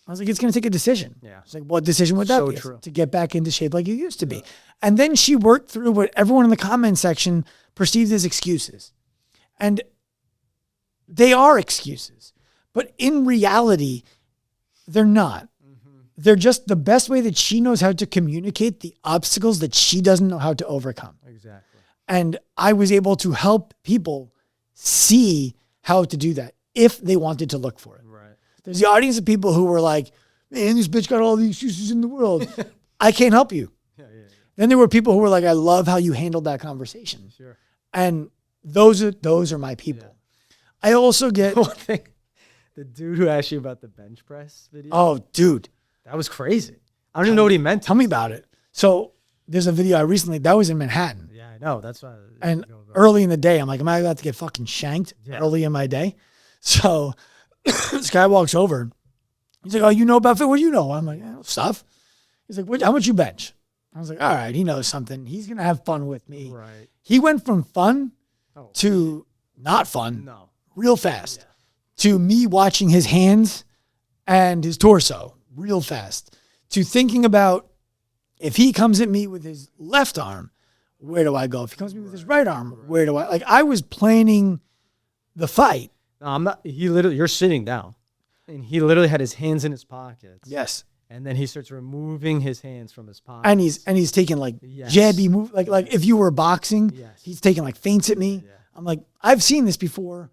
I was like, it's going to take a decision. Yeah. It's like, what decision would that So be? true. To get back into shape like you used to be. And then she worked through what everyone in the comment section perceived as excuses. And they are excuses. But in reality, they're not. They're just the best way that she knows how to communicate the obstacles that she doesn't know how to overcome. Exactly. And I was able to help people see how to do that if they wanted to look for it. Right. There's the audience of people who were like, man, this bitch got all the excuses in the world. I can't help you. Yeah. Then there were people who were like, I love how you handled that conversation. Sure. And those are my people. I also get, One thing, the dude who asked you about the bench press video. oh, dude, That was crazy. I don't even know what he meant. tell me about it. So there's a video I recently, that was in Manhattan. Yeah, I know. That's why. And early in the day, I'm like, am I about to get fucking shanked early in my day? So this guy walks over. He's like, oh, you know about fit? What do you know? I'm like, stuff. He's like, how much you bench? I was like, all right, he knows something. He's going to have fun with me. Right. He went from fun to not fun No. real fast to me watching his hands and his torso real fast to thinking about if he comes at me with his left arm, where do I go? If he comes at me with his right arm, where do I, like I was planning the fight. No, I'm not. He literally, you're sitting down, and he literally had his hands in his pockets. Yes. And then he starts removing his hands from his pockets. And he's taking like Yes. jabby move, like if you were boxing, Yes. he's taking like feints at me. Yeah. I'm like, I've seen this before.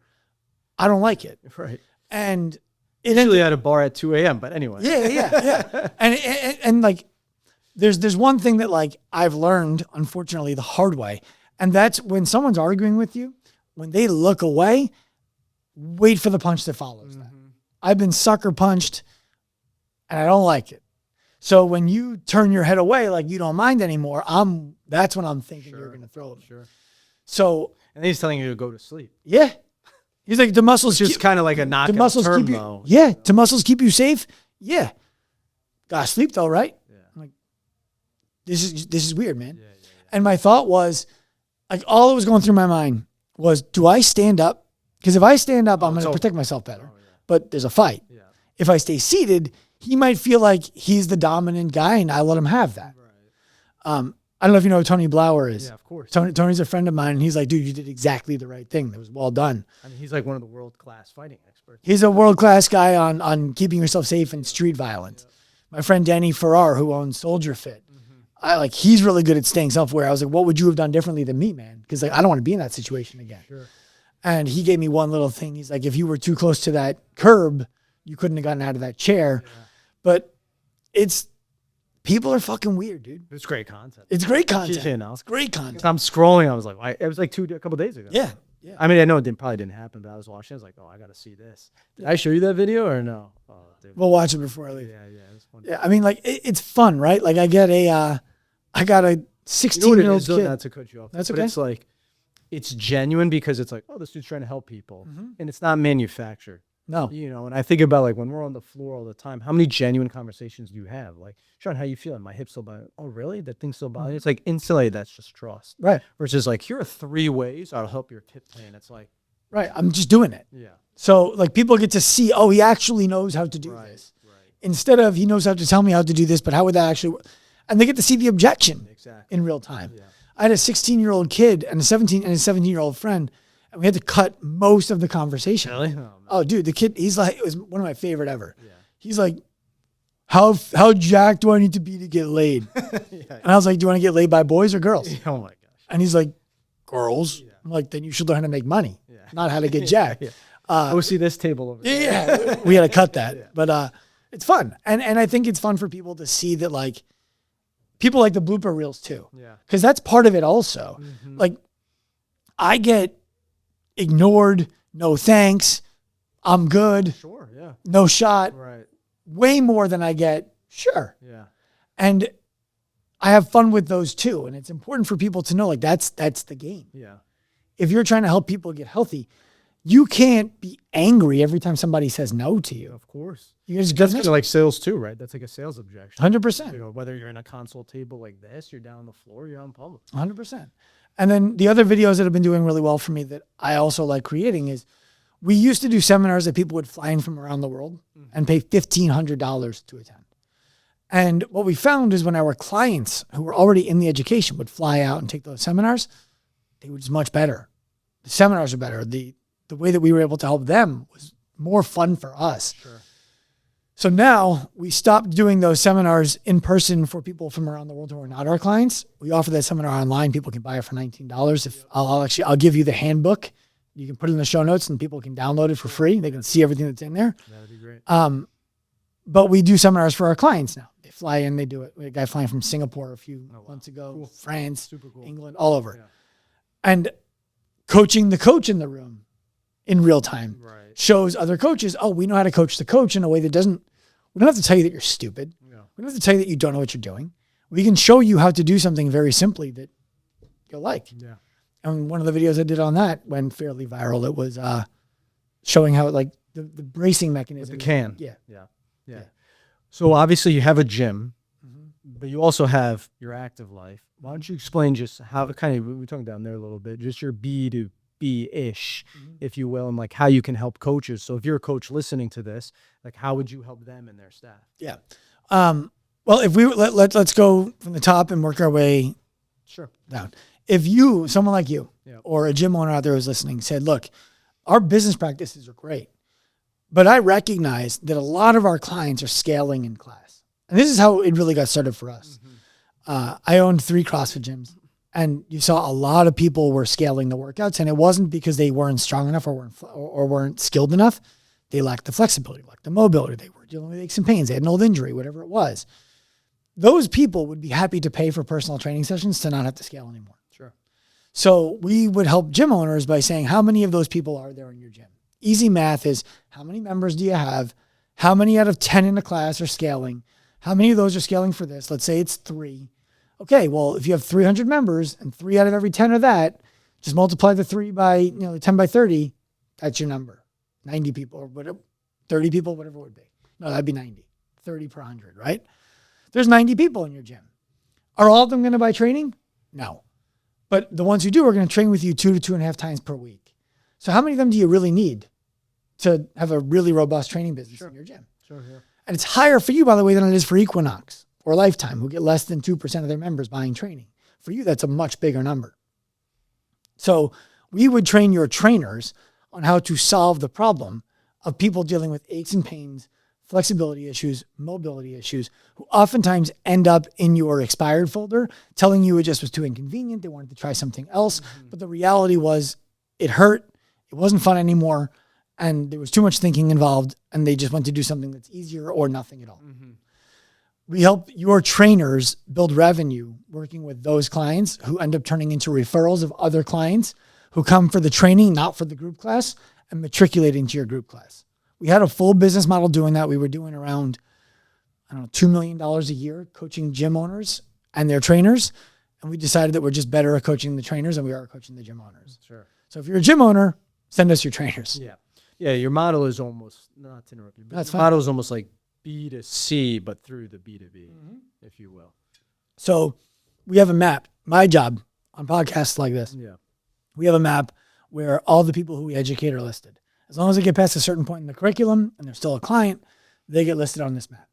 I don't like it. Right. And it Usually at a bar at 2 a.m. But anyway. Yeah. and like, there's one thing that like I've learned, unfortunately, the hard way, and that's when someone's arguing with you, when they look away, wait for the punch that follows that. I've been sucker punched, and I don't like it. So when you turn your head away, like you don't mind anymore, that's when I'm thinking you're going to throw it. Sure. So And then he's telling you to go to sleep. yeah, he's like the muscles Just kind of like a knockout the muscles term, keep you, though. yeah, the muscles keep you safe. Yeah, gotta sleep though, right? Yeah. I'm like, this is weird, man. And my thought was, like, all that was going through my mind was, do I stand up? Because if I stand up, I'm going to protect myself better. But there's a fight. Yeah. If I stay seated, he might feel like he's the dominant guy, and I let him have that. Right. I don't know if you know who Tony Blauer is. Yeah, of course. Tony's a friend of mine, and he's like, dude, you did exactly the right thing. That was well done. I mean, he's like one of the world-class fighting experts. He's a world-class guy on keeping yourself safe in street violence. My friend Danny Farrar, who owns Soldier Fit, he's really good at staying self-aware. I was like, what would you have done differently than me, man? Because like, I don't want to be in that situation again. Sure. And he gave me one little thing. He's like, if you were too close to that curb, you couldn't have gotten out of that chair. Yeah. But people are fucking weird, dude. It's great content. It's great content. You know, It's great content. I'm scrolling. I was like, it was like a couple days ago. Yeah. I mean, I know it probably didn't happen, but I was watching. I was like, oh, I got to see this. Did I show you that video or no? Oh, dude. We'll watch it before I leave. Yeah. It was fun. Yeah. I mean, like, it's fun, right? Like, I got a 16-year-old kid. Not to cut you off. That's but okay. It's like, it's genuine because it's like, oh, this dude's trying to help people. And it's not manufactured. No. You know, and I think about like when we're on the floor all the time, how many genuine conversations do you have? Like, Sean, how you feeling? My hip's still bothering. Oh, really? That thing's still bothering you? It's like instantly that's just trust. Right. Versus like, here are 3 ways I'll help your hip pain. It's like, Right. I'm just doing it. yeah. So like people get to see, oh, he actually knows how to do this. Right. Instead of he knows how to tell me how to do this, but how would that actually work? And they get to see the objection Exactly. in real time. Yeah. I had a 16-year-old kid and a 17-year-old friend, and we had to cut most of the conversation. Really? Oh, man. Oh, dude, the kid, he's like, it was one of my favorite ever. Yeah. He's like, how jacked do I need to be to get laid? And I was like, do you want to get laid by boys or girls? Oh my gosh. And he's like, girls. I'm like, then you should learn how to make money. Yeah. not how to get jacked. Go see this table over there. Yeah, we had to cut that. But it's fun. And I think it's fun for people to see that, like, people like the blooper reels too. Yeah. Because that's part of it also. Mm-hmm. Like, I get ignored, no thanks, I'm good, Sure, yeah. no shot, Right. way more than I get, sure. Yeah. And I have fun with those too. And it's important for people to know, like, that's the game. Yeah. If you're trying to help people get healthy, you can't be angry every time somebody says no to you. Of course. You guys That's kind of like sales too, right? That's like a sales objection. 100%. You know, whether you're in a console table like this, you're down on the floor, you're on public. 100%. And then the other videos that have been doing really well for me that I also like creating is, we used to do seminars that people would fly in from around the world and pay $1,500 to attend. And what we found is when our clients who were already in the education would fly out and take those seminars, they were just much better. The seminars are better. The way that we were able to help them was more fun for us. Sure. So now we stopped doing those seminars in person for people from around the world who are not our clients. We offer that seminar online. People can buy it for $19. If I'll give you the handbook. You can put it in the show notes and people can download it for free. They can see everything that's in there. That'd be great. But we do seminars for our clients now. They fly in, they do it. We had a guy flying from Singapore a few months ago, Cool. France, Super cool. England, all over. Yeah. And coaching the coach in the room in real time Right. shows other coaches, oh, we know how to coach the coach in a way that doesn't, we don't have to tell you that you're stupid. Yeah. We don't have to tell you that you don't know what you're doing. We can show you how to do something very simply that you'll like. Yeah. And one of the videos I did on that went fairly viral. It was showing how, like, the bracing mechanism. With the can. Yeah. Yeah. So obviously you have a gym, but you also have your active life. Why don't you explain just how kind of, we were talking down there a little bit, just your B2B-ish, if you will, and like how you can help coaches. So if you're a coach listening to this, like how would you help them and their staff? Yeah. Well, if we let's go from the top and work our way down. If you, someone like you, or a gym owner out there who's listening, said, look, our business practices are great, but I recognize that a lot of our clients are scaling in class. And this is how it really got started for us. I owned 3 CrossFit gyms, and you saw a lot of people were scaling the workouts, and it wasn't because they weren't strong enough or weren't skilled enough. They lacked the flexibility, lacked the mobility. They were dealing with aches and pains. They had an old injury, whatever it was. Those people would be happy to pay for personal training sessions to not have to scale anymore. Sure. So we would help gym owners by saying, how many of those people are there in your gym? Easy math is, how many members do you have? How many out of 10 in a class are scaling? How many of those are scaling for this? Let's say it's 3. Okay, well, if you have 300 members and 3 out of every 10 are that, just multiply the 3 by, 10 by 30, that's your number. 90 people or whatever, 30 people, whatever it would be. No, that'd be 90. 30 per 100, right? There's 90 people in your gym. Are all of them going to buy training? No. But the ones who do are going to train with you 2 to 2.5 times per week. So how many of them do you really need to have a really robust training business in your gym? Sure, yeah. And it's higher for you, by the way, than it is for Equinox or Lifetime, who get less than 2% of their members buying training. For you, that's a much bigger number. So we would train your trainers on how to solve the problem of people dealing with aches and pains, flexibility issues, mobility issues, who oftentimes end up in your expired folder telling you it just was too inconvenient. They wanted to try something else. But the reality was it hurt. It wasn't fun anymore. And there was too much thinking involved. And they just went to do something that's easier or nothing at all. We help your trainers build revenue working with those clients who end up turning into referrals of other clients who come for the training, not for the group class, and matriculate into your group class. We had a full business model doing that. We were doing around, $2 million a year coaching gym owners and their trainers. And we decided that we're just better at coaching the trainers than we are coaching the gym owners. Sure. So if you're a gym owner, send us your trainers. Yeah. Yeah. Your model is almost, not to interrupt you, but That's your fine. model is almost like B2C, but through the B2B, if you will. So we have a map. My job on podcasts like this, Yeah. we have a map where all the people who we educate are listed. As long as they get past a certain point in the curriculum and they're still a client, they get listed on this map.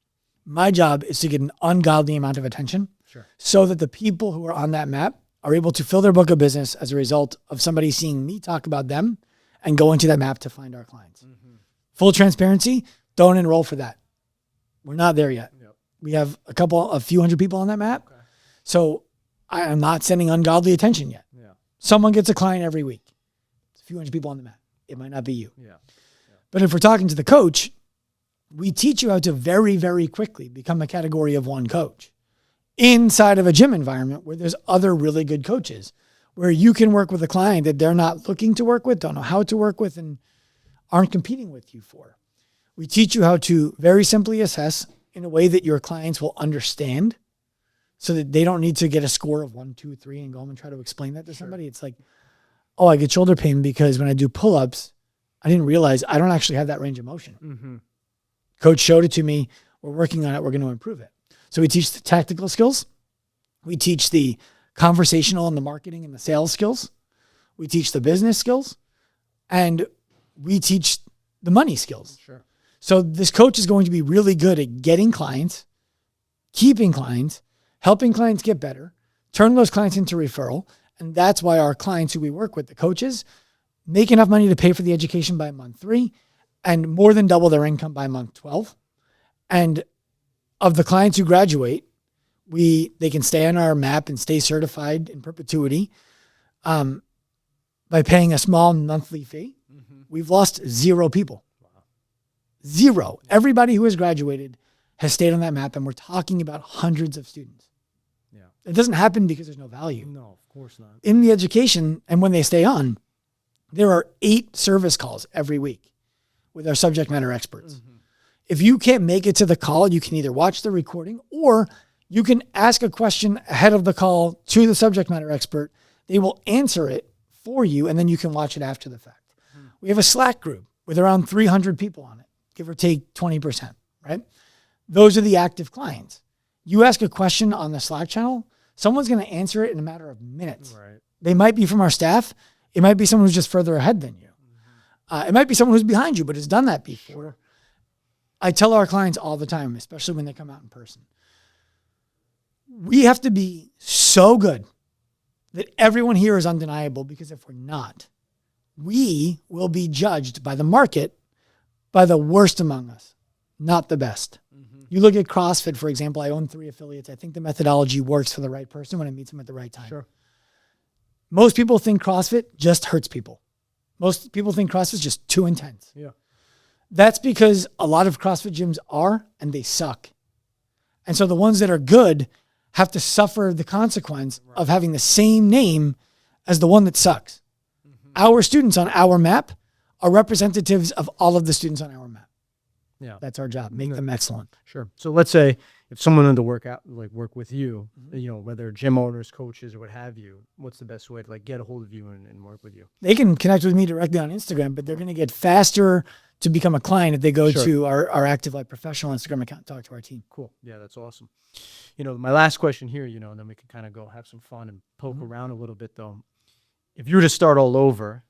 My job is to get an ungodly amount of attention so that the people who are on that map are able to fill their book of business as a result of somebody seeing me talk about them and going to that map to find our clients. Full transparency, don't enroll for that. We're not there yet. We have a few hundred people on that map. So I am not sending ungodly attention yet. Someone gets a client every week. It's a few hundred people on the map. it might not be you. Yeah. But if we're talking to the coach, we teach you how to very, very quickly become a category of one coach inside of a gym environment where there's other really good coaches, where you can work with a client that they're not looking to work with, don't know how to work with, and aren't competing with you for. We teach you how to very simply assess in a way that your clients will understand, so that they don't need to get a score of 1, 2, 3 and go home and try to explain that to somebody. It's like, oh, I get shoulder pain because when I do pull-ups, I didn't realize I don't actually have that range of motion. Mm-hmm. Coach showed it to me. We're working on it. We're going to improve it. So we teach the tactical skills. We teach the conversational and the marketing and the sales skills. We teach the business skills. And we teach the money skills. Sure. So this coach is going to be really good at getting clients, keeping clients, helping clients get better, turn those clients into referral. And that's why our clients who we work with, the coaches, make enough money to pay for the education by month 3 and more than double their income by month 12. And of the clients who graduate, they can stay on our map and stay certified in perpetuity by paying a small monthly fee. Mm-hmm. We've lost 0 people. Wow. 0. Everybody who has graduated has stayed on that map, and we're talking about hundreds of students. Yeah. It doesn't happen because there's no value. No, of course not. In the education, and when they stay on, there are 8 service calls every week with our subject matter experts. Mm-hmm. If you can't make it to the call, you can either watch the recording or you can ask a question ahead of the call to the subject matter expert. They will answer it for you, and then you can watch it after the fact. Mm-hmm. We have a Slack group with around 300 people on it, give or take 20%, right? Those are the active clients. You ask a question on the Slack channel, someone's going to answer it in a matter of minutes. Right. They might be from our staff. It might be someone who's just further ahead than you. Mm-hmm. It might be someone who's behind you, but has done that before. Sure. I tell our clients all the time, especially when they come out in person, we have to be so good that everyone here is undeniable, because if we're not, we will be judged by the market by the worst among us, not the best. Mm-hmm. You look at CrossFit, for example. I own 3 affiliates. I think the methodology works for the right person when it meets them at the right time. Sure. Most people think CrossFit just hurts people. Most people think CrossFit is just too intense. Yeah. That's because a lot of CrossFit gyms are, and they suck. And so the ones that are good have to suffer the consequence of having the same name as the one that sucks. Mm-hmm. Our students on our map are representatives of all of the students on our map. Yeah. That's our job. Make them excellent. Sure. So let's say if someone wanted to work with you, mm-hmm. Whether gym owners, coaches, or what have you, what's the best way to get a hold of you and work with you? They can connect with me directly on Instagram, but they're going to get faster to become a client if they go to our Active Life Professional Instagram account and talk to our team. Cool. Yeah, that's awesome. My last question here, and then we can kind of go have some fun and poke mm-hmm. around a little bit though. If you were to start all over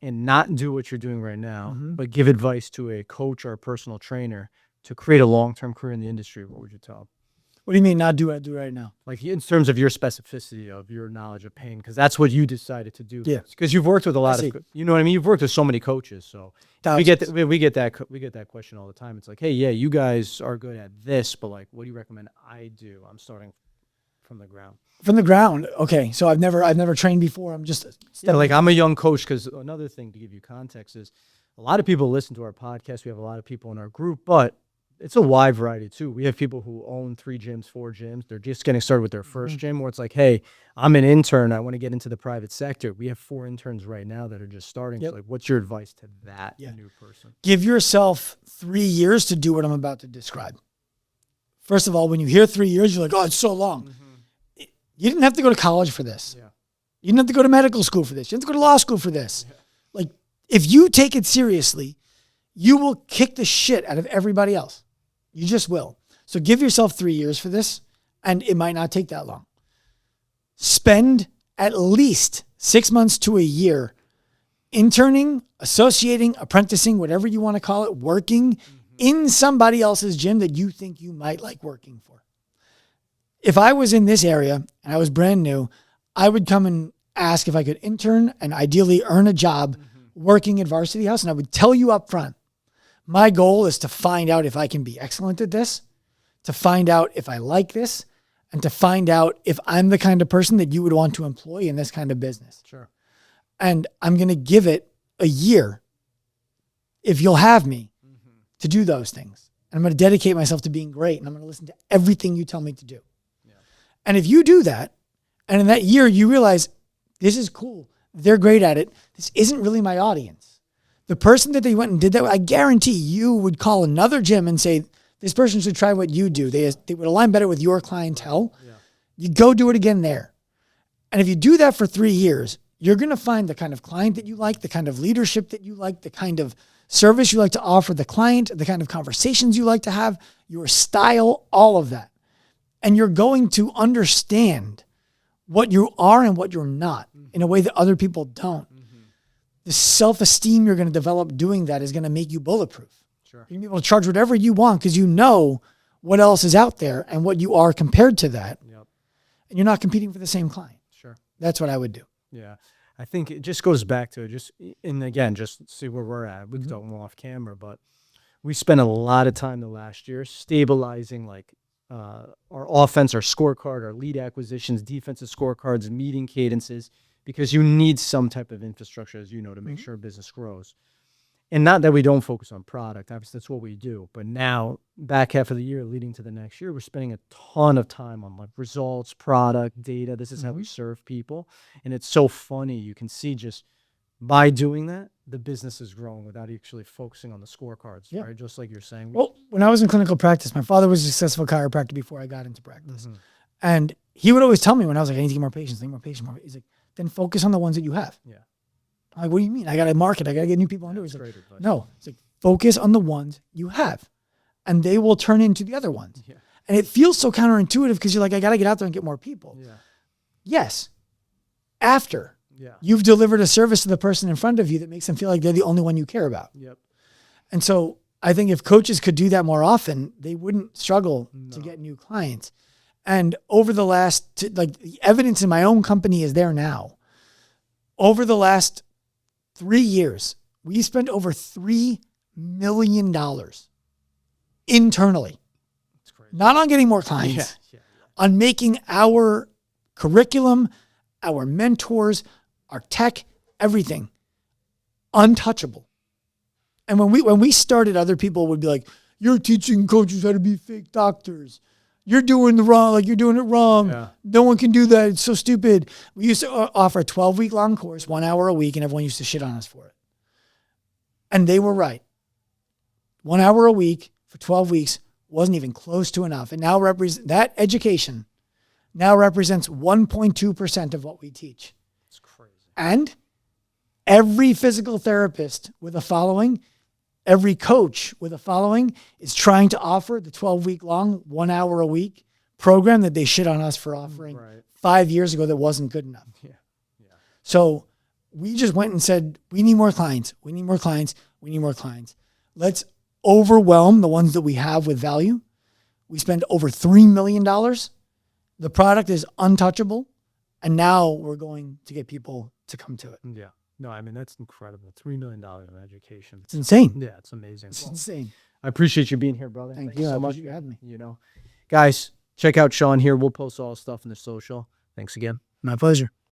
and not do what you're doing right now, mm-hmm. but give advice to a coach or a personal trainer to create a long-term career in the industry, what would you tell them? What do you mean not do what I do right now? Like in terms of your specificity of your knowledge of pain, because that's what you decided to do. Yeah. Because you've worked with a lot of, you know what I mean? You've worked with so many coaches. So we get that question all the time. It's like, hey, yeah, you guys are good at this, but what do you recommend I do? I'm starting from the ground. From the ground. Okay. So I've never trained before. I'm just I'm a young coach, because another thing to give you context is a lot of people listen to our podcast. We have a lot of people in our group, but it's a wide variety too. We have people who own 3 gyms, 4 gyms. They're just getting started with their first mm-hmm. gym, where it's like, hey, I'm an intern. I want to get into the private sector. We have 4 interns right now that are just starting. Yep. So what's your advice to that new person? Give yourself 3 years to do what I'm about to describe. First of all, when you hear 3 years, you're like, oh, it's so long. Mm-hmm. You didn't have to go to college for this. Yeah. You didn't have to go to medical school for this. You didn't have to go to law school for this. Yeah. If you take it seriously, you will kick the shit out of everybody else. You just will. So give yourself 3 years for this, and it might not take that long. Spend at least 6 months to a year interning, associating, apprenticing, whatever you want to call it, working mm-hmm. in somebody else's gym that you think you might like working for. If I was in this area and I was brand new, I would come and ask if I could intern and ideally earn a job mm-hmm. working at Varsity House, and I would tell you up front, my goal is to find out if I can be excellent at this, to find out if I like this, and to find out if I'm the kind of person that you would want to employ in this kind of business. Sure. And I'm going to give it a year if you'll have me to do those things. And I'm going to dedicate myself to being great. And I'm going to listen to everything you tell me to do. Yeah. And if you do that, and in that year you realize this is cool, they're great at it, this isn't really my audience. The person that they went and did that, I guarantee you would call another gym and say, this person should try what you do. They would align better with your clientele. Yeah. You go do it again there. And if you do that for 3 years, you're going to find the kind of client that you like, the kind of leadership that you like, the kind of service you like to offer the client, the kind of conversations you like to have, your style, all of that. And you're going to understand what you are and what you're not in a way that other people don't. The self-esteem you're going to develop doing that is going to make you bulletproof. Sure. You're going to be able to charge whatever you want because you know what else is out there and what you are compared to that. Yep. And you're not competing for the same client. Sure. That's what I would do. Yeah. I think it just goes back to and again, just see where we're at. We don't go off camera, but we spent a lot of time the last year stabilizing like our offense, our scorecard, our lead acquisitions, defensive scorecards, meeting cadences, because you need some type of infrastructure, as you know, to make sure business grows. And not that we don't focus on product. Obviously, that's what we do. But now, back half of the year, leading to the next year, we're spending a ton of time on like results, product, data. This is how we serve people. And it's so funny. You can see just by doing that, the business is growing without actually focusing on the scorecards, right? Just like you're saying. Well, when I was in clinical practice, my father was a successful chiropractor before I got into practice. And he would always tell me when I was like, I need to get more patients, He's like, then focus on the ones that you have. Yeah. I'm like, what do you mean? I got to market. I got to get new people into it. He's like, no, it's like, focus on the ones you have and they will turn into the other ones. Yeah. And it feels so counterintuitive because you're like, I got to get out there and get more people. Yeah. Yes. After you've delivered a service to the person in front of you that makes them feel like they're the only one you care about. Yep. And so I think if coaches could do that more often, they wouldn't struggle to get new clients. And over the last, like the evidence in my own company is there now. Over the last 3 years, we spent over $3 million internally. That's crazy. Not on getting more clients, on making our curriculum, our mentors, our tech, everything untouchable. And when we started, other people would be like, you're teaching coaches how to be fake doctors. You're doing the wrong, like you're doing it wrong. Yeah. No one can do that. It's so stupid. We used to offer a 12-week long course, 1 hour a week, and everyone used to shit on us for it. And they were right. 1 hour a week for 12 weeks wasn't even close to enough. And now that education now represents 1.2% of what we teach. That's crazy. And every physical therapist with a following, every coach with a following is trying to offer the 12-week long, 1 hour a week program that they shit on us for offering 5 years ago that wasn't good enough. Yeah. So we just went and said, we need more clients. We need more clients. We need more clients. Let's overwhelm the ones that we have with value. We spend over $3 million. The product is untouchable. And now we're going to get people to come to it. Yeah. No, I mean, that's incredible. $3 million in education. It's insane. Yeah, it's amazing. It's insane. I appreciate you being here, brother. Thank you so much. You had me. You know, guys, check out Sean here. We'll post all the stuff in the social. Thanks again. My pleasure.